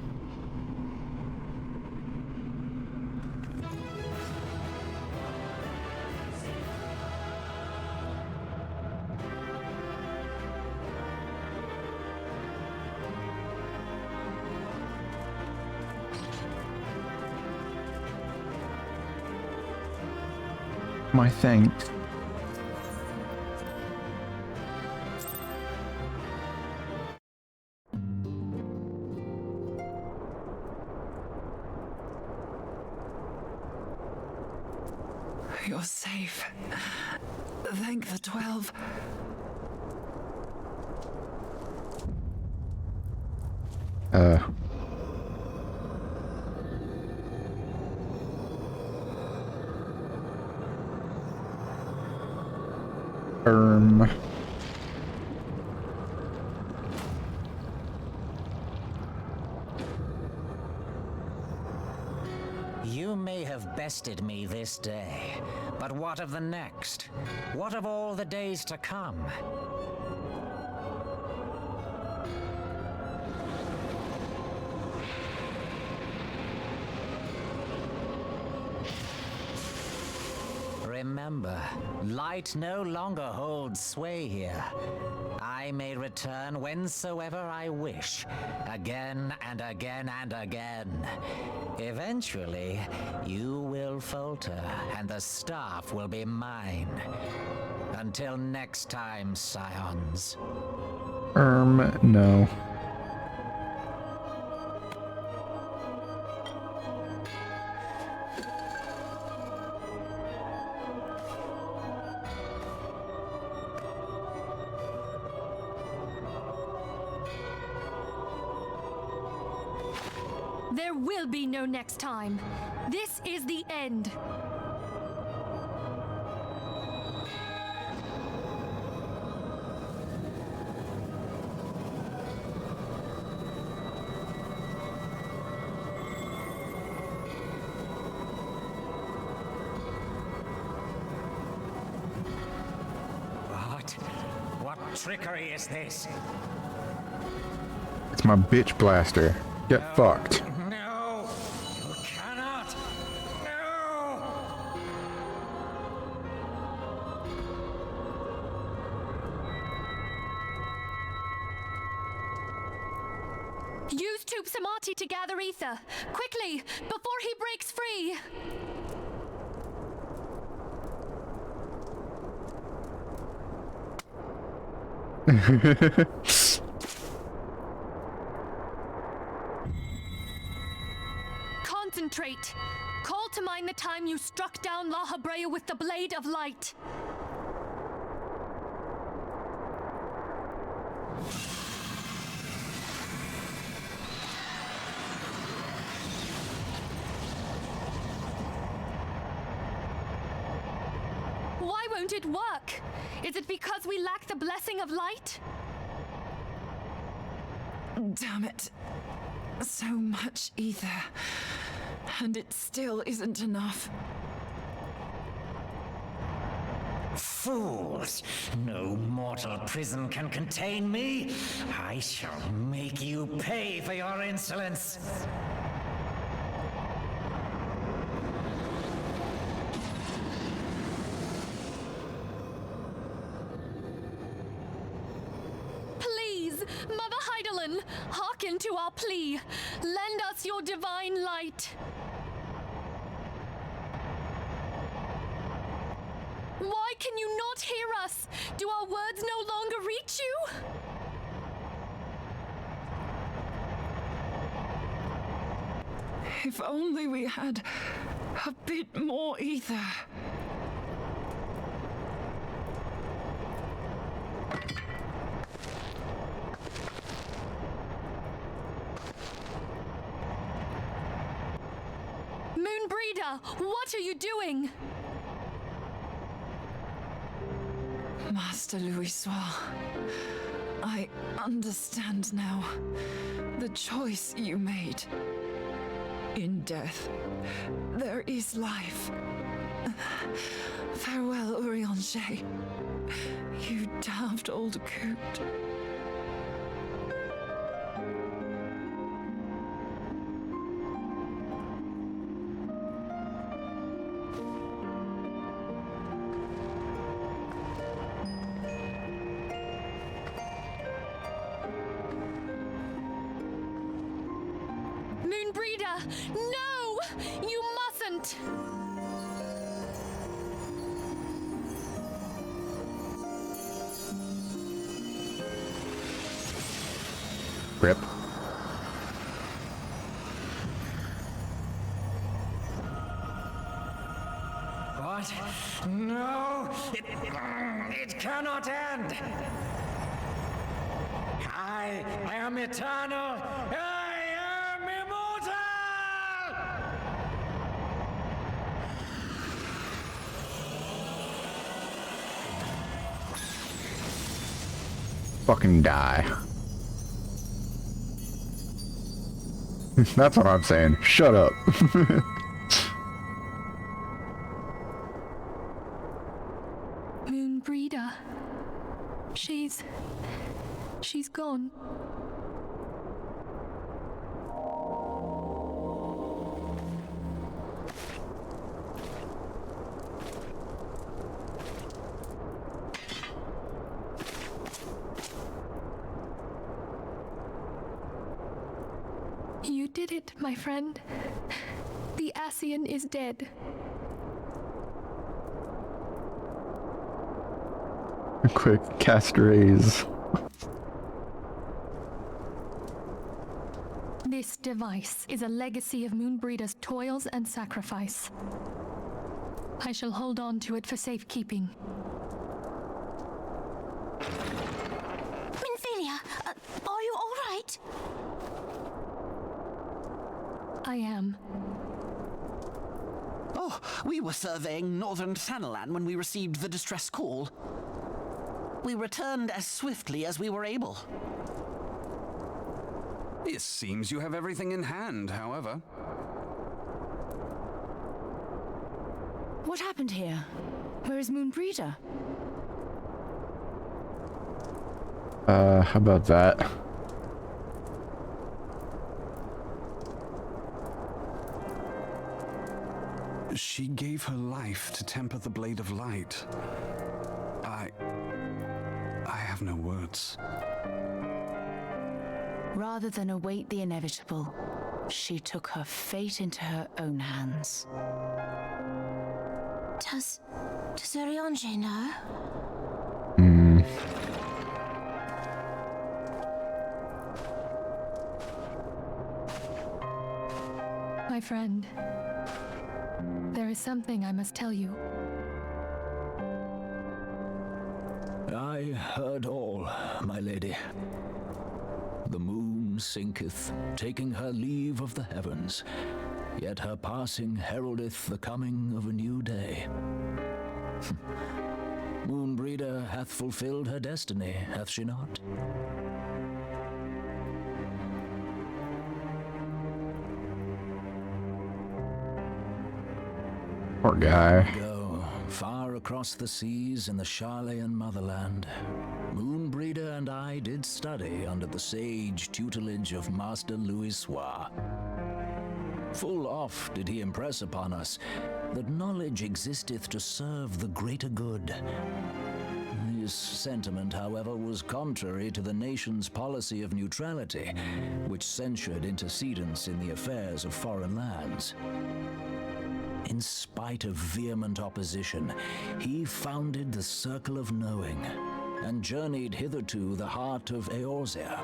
My thanks. You're safe. Thank the 12. You may have bested me this day, but what of the next? What of all the days to come? Remember, light no longer holds sway here. I may return whensoever I wish, again and again and again. Eventually, you will falter, and the staff will be mine. Until next time, scions. No. There will be no next time. This is the end. What trickery is this? It's my bitch blaster. Get fucked. No! You cannot! No! Use Tube Samadhi to gather ether. Quickly, before he breaks free. Concentrate. Call to mind the time you struck down La Habrea with the Blade of Light. Why won't it work? Is it because we lack the blessing of light? Damn it. So much ether. And it still isn't enough. Fools! No mortal prison can contain me! I shall make you pay for your insolence! Please, Mother Heidelin, hearken to our plea. Lend us your divine light. Why can you not hear us? Do our words no longer reach you? If only we had a bit more ether. Moonbreeder, what are you doing? Master Louisoix, I understand now the choice you made. In death, there is life. Farewell, Urianger. You daft old coot. Moonbreeder, no! You mustn't! Rip. What? No! It cannot end! I am eternal! I am immortal! Fucking die. That's what I'm saying. Shut up. Moonbreeder. She's gone. You did it, my friend. The Ascian is dead. Quick, cast raise. This device is a legacy of Moonbreeder's toils and sacrifice. I shall hold on to it for safekeeping. Minfilia, are you all right? I am. Oh, we were surveying northern Thanalan when we received the distress call. We returned as swiftly as we were able. It seems you have everything in hand, however. What happened here? Where is Moonbreeder? How about that? She gave her life to temper the Blade of Light. I have no words. Rather than await the inevitable, she took her fate into her own hands. Does Urianger know? My friend, there is something I must tell you. I heard all, my lady. The moon sinketh, taking her leave of the heavens, yet her passing heraldeth the coming of a new day. Moonbreeder hath fulfilled her destiny, hath she not? Poor guy. Go far across the seas in the Charlayan motherland. Moonbreeder and I did study under the sage tutelage of Master Louisoix. Full oft did he impress upon us that knowledge existeth to serve the greater good. This sentiment, however, was contrary to the nation's policy of neutrality, which censured intercedence in the affairs of foreign lands. In spite of vehement opposition, he founded the Circle of Knowing and journeyed hither to the heart of Eorzea.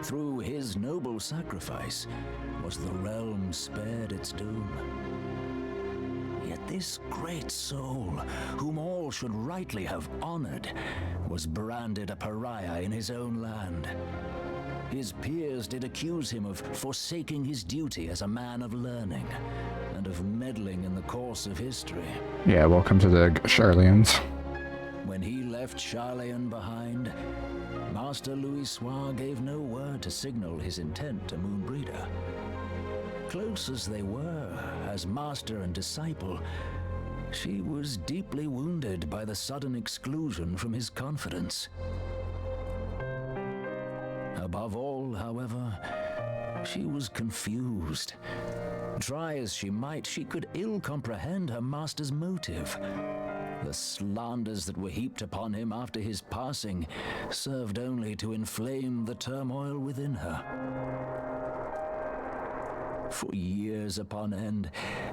Through his noble sacrifice was the realm spared its doom. Yet this great soul, whom all should rightly have honored, was branded a pariah in his own land. His peers did accuse him of forsaking his duty as a man of learning, and of meddling in the course of history. Yeah, welcome to the Charlians. When he left Charlayan behind, Master Louisoix gave no word to signal his intent to Moonbreeder. Close as they were, as master and disciple, she was deeply wounded by the sudden exclusion from his confidence. Above all, however, she was confused. Try as she might, she could ill comprehend her master's motive. The slanders that were heaped upon him after his passing served only to inflame the turmoil within her. For years upon end,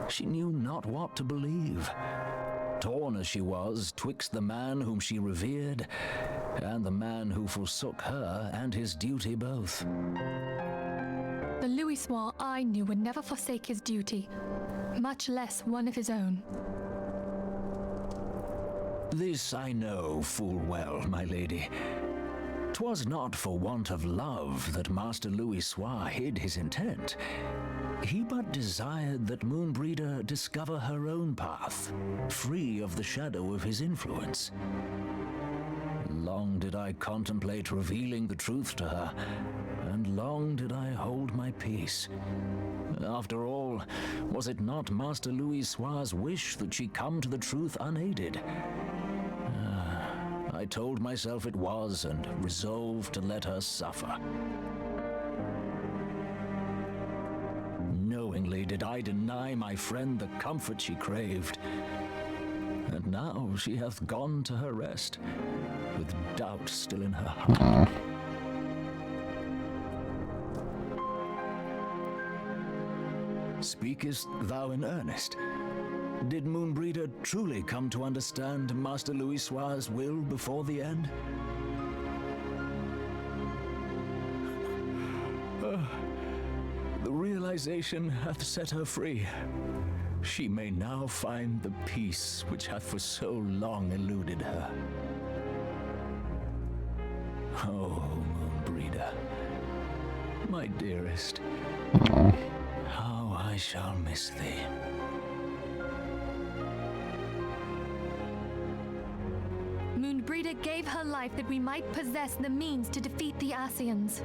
she knew not what to believe. Torn as she was twixt the man whom she revered and the man who forsook her and his duty both. The Louisoix I knew would never forsake his duty, much less one of his own. This I know full well, my lady. 'Twas not for want of love that Master Louisoix hid his intent. He but desired that Moonbreeder discover her own path, free of the shadow of his influence. Long did I contemplate revealing the truth to her, and long did I hold my peace. After all, was it not Master Louisoix's wish that she come to the truth unaided? I told myself it was, and resolved to let her suffer. Knowingly did I deny my friend the comfort she craved. And now she hath gone to her rest, with doubt still in her heart. Speakest thou in earnest? Did Moonbreeder truly come to understand Master Louisoix's will before the end? The realization hath set her free. She may now find the peace which hath for so long eluded her. Oh, Moonbreeder, my dearest, how I shall miss thee. Moonbreeder gave her life that we might possess the means to defeat the Ascians.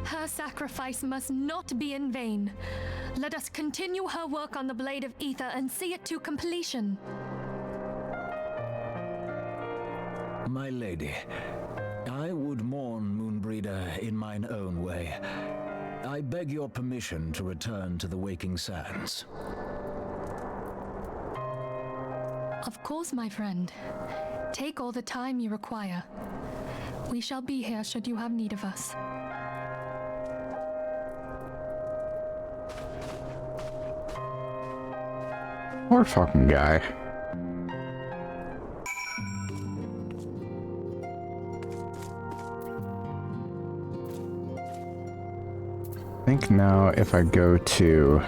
Her sacrifice must not be in vain. Let us continue her work on the Blade of Ether and see it to completion. My lady, I would mourn Moonbreeder in mine own way. I beg your permission to return to the Waking Sands. Of course, my friend. Take all the time you require. We shall be here should you have need of us. Poor fucking guy. I think now if I go to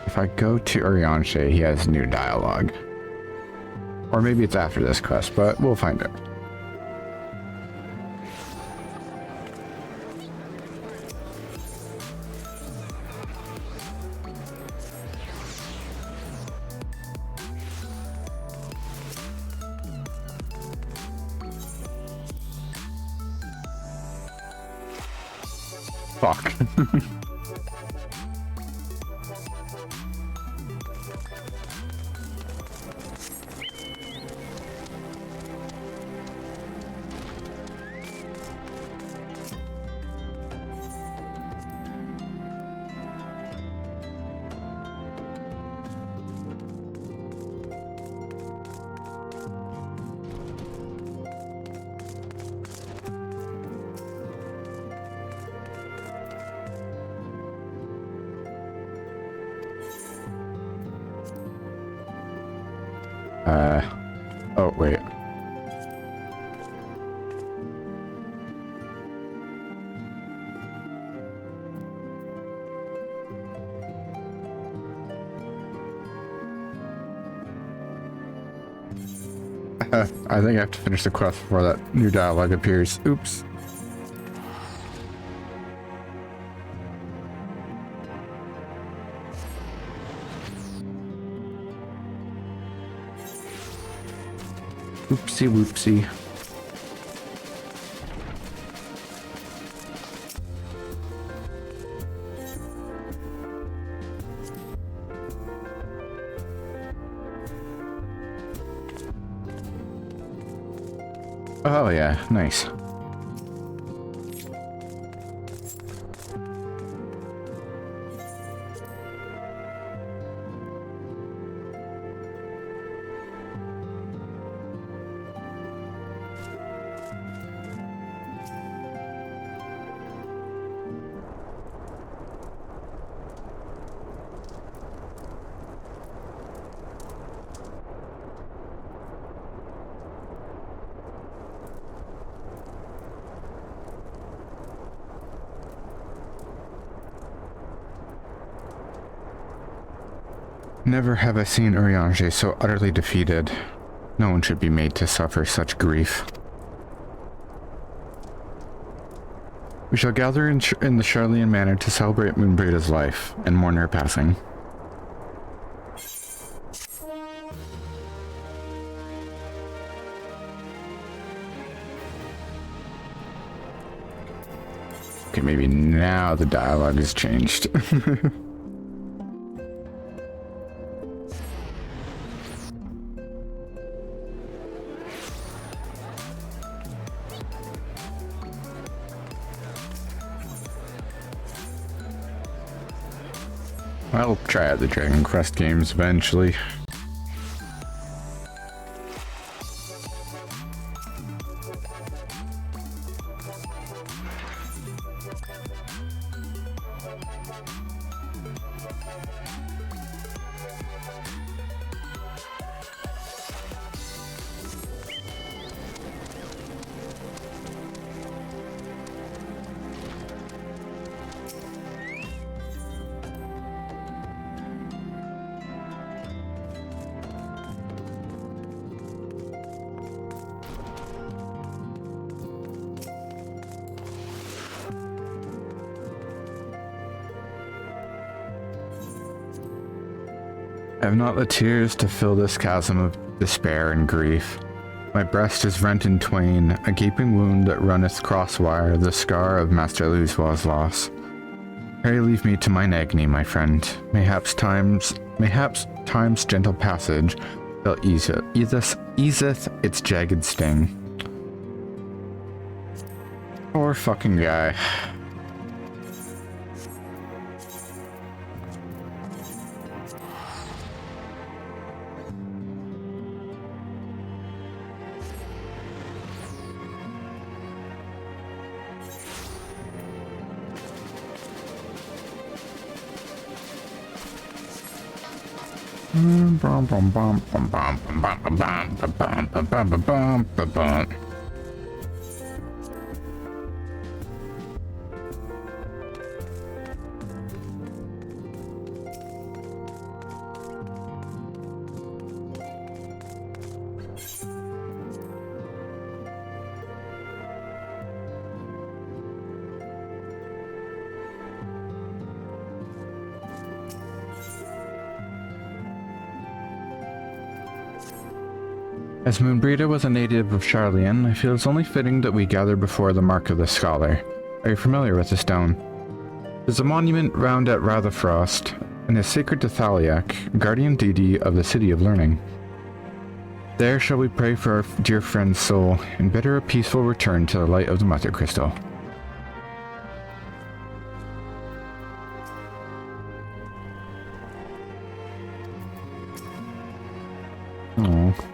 Urianshe, he has new dialogue. Or maybe it's after this quest, but we'll find out. Fuck. Oh, wait. I think I have to finish the quest before that new dialogue appears. Oops. Oopsie whoopsie. Oh yeah, nice. Never have I seen Urianger so utterly defeated. No one should be made to suffer such grief. We shall gather in the Charlian Manor to celebrate Moonbrida's life and mourn her passing. Okay, maybe now the dialogue has changed. I'll try out the Dragon Quest games eventually. I have not the tears to fill this chasm of despair and grief. My breast is rent in twain, a gaping wound that runneth crosswire, the scar of Master Luswah's loss. Pray leave me to mine agony, my friend. Mayhaps time's gentle passage shall easeth its jagged sting. Poor fucking guy. As Moonbrida was a native of Charlian, I feel it's only fitting that we gather before the Mark of the Scholar. Are you familiar with the stone? There's a monument round at Rathafrost, and is sacred to Thaliak, guardian deity of the City of Learning. There shall we pray for our dear friend's soul, and bid her a peaceful return to the light of the Mother Crystal. Aww.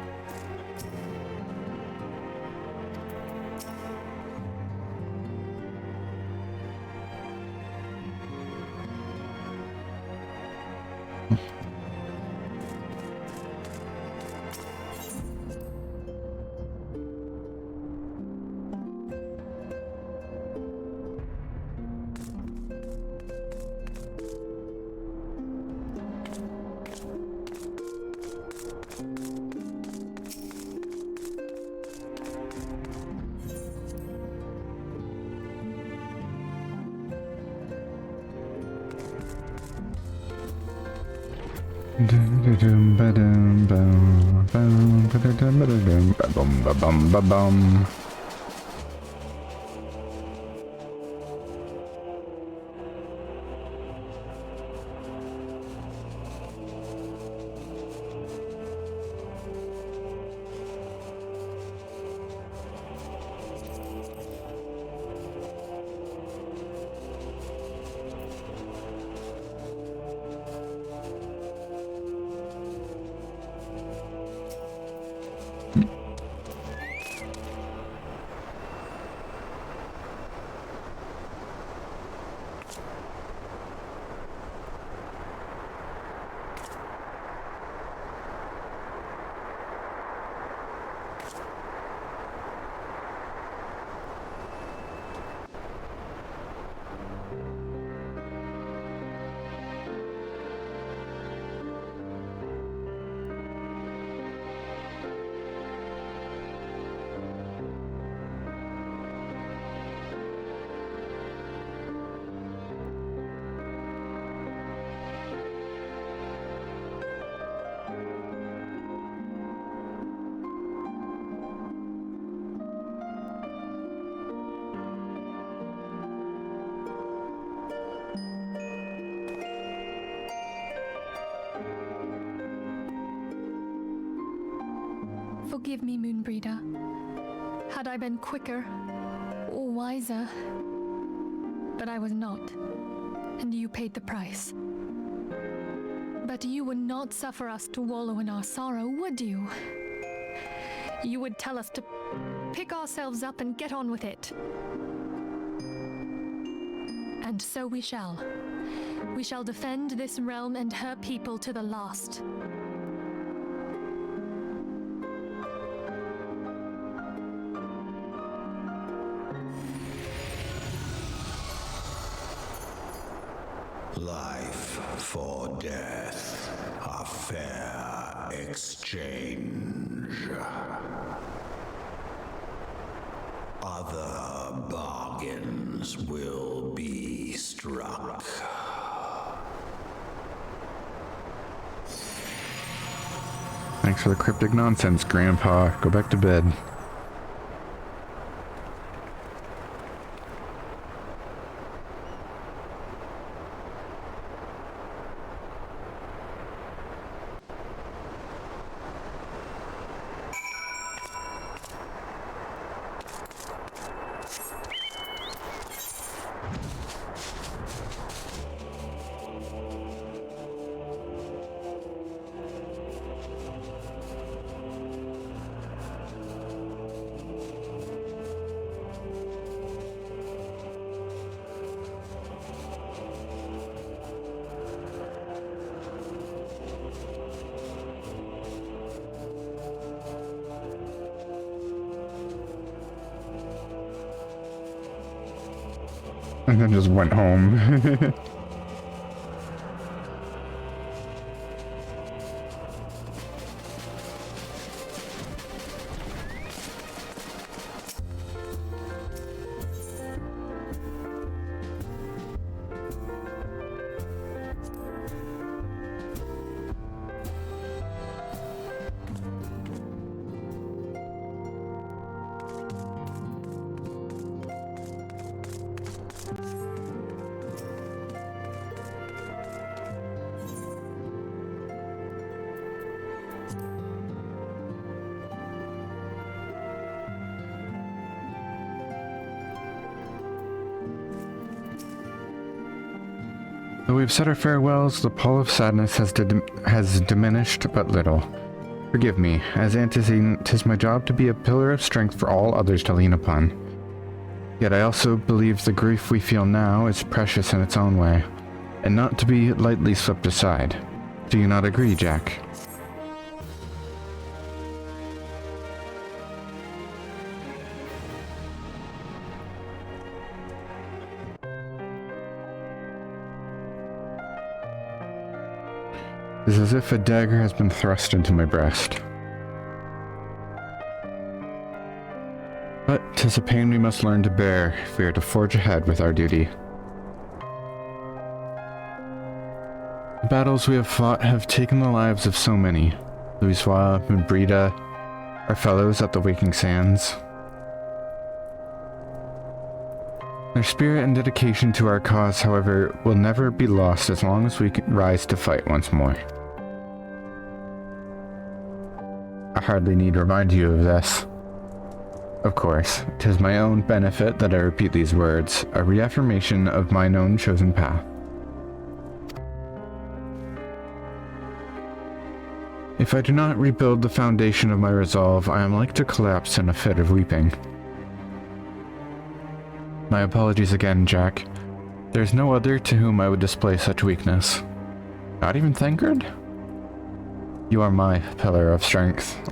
Forgive me, Moonbreeder. Had I been quicker or wiser, but I was not, and you paid the price. But you would not suffer us to wallow in our sorrow, would you? You would tell us to pick ourselves up and get on with it. And so we shall. We shall defend this realm and her people to the last. Life for death, a fair exchange. Other bargains will be struck. Thanks for the cryptic nonsense, Grandpa. Go back to bed. And then just went home. Though we've said our farewells, the pall of sadness has diminished but little. Forgive me, as antecedent, 'tis my job to be a pillar of strength for all others to lean upon. Yet I also believe the grief we feel now is precious in its own way, and not to be lightly swept aside. Do you not agree, Jack? It is as if a dagger has been thrust into my breast. But 'tis a pain we must learn to bear if we are to forge ahead with our duty. The battles we have fought have taken the lives of so many. Louisois and Brida, our fellows at the Waking Sands. Their spirit and dedication to our cause, however, will never be lost as long as we rise to fight once more. I hardly need remind you of this. Of course, 'tis my own benefit that I repeat these words, a reaffirmation of mine own chosen path. If I do not rebuild the foundation of my resolve, I am like to collapse in a fit of weeping. My apologies again, Jack. There is no other to whom I would display such weakness. Not even Thancred? You are my pillar of strength,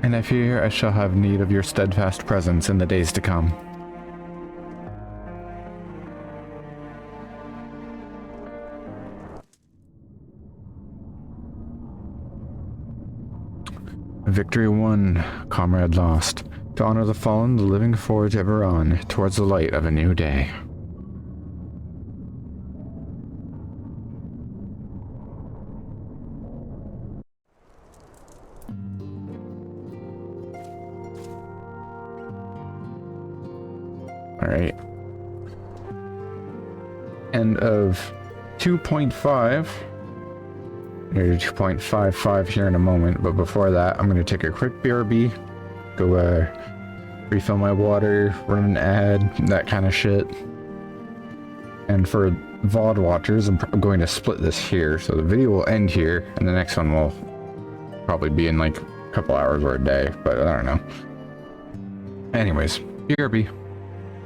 and I fear I shall have need of your steadfast presence in the days to come. Victory won, comrade lost. To honor the fallen, the living forge ever on, towards the light of a new day. Alright. End of 2.5. We're 2.55 here in a moment, but before that, I'm going to take a quick BRB, go refill my water, run an ad, that kind of shit. And for VOD watchers, I'm going to split this here, so the video will end here, and the next one will probably be in like a couple hours or a day, but I don't know. Anyways, BRB.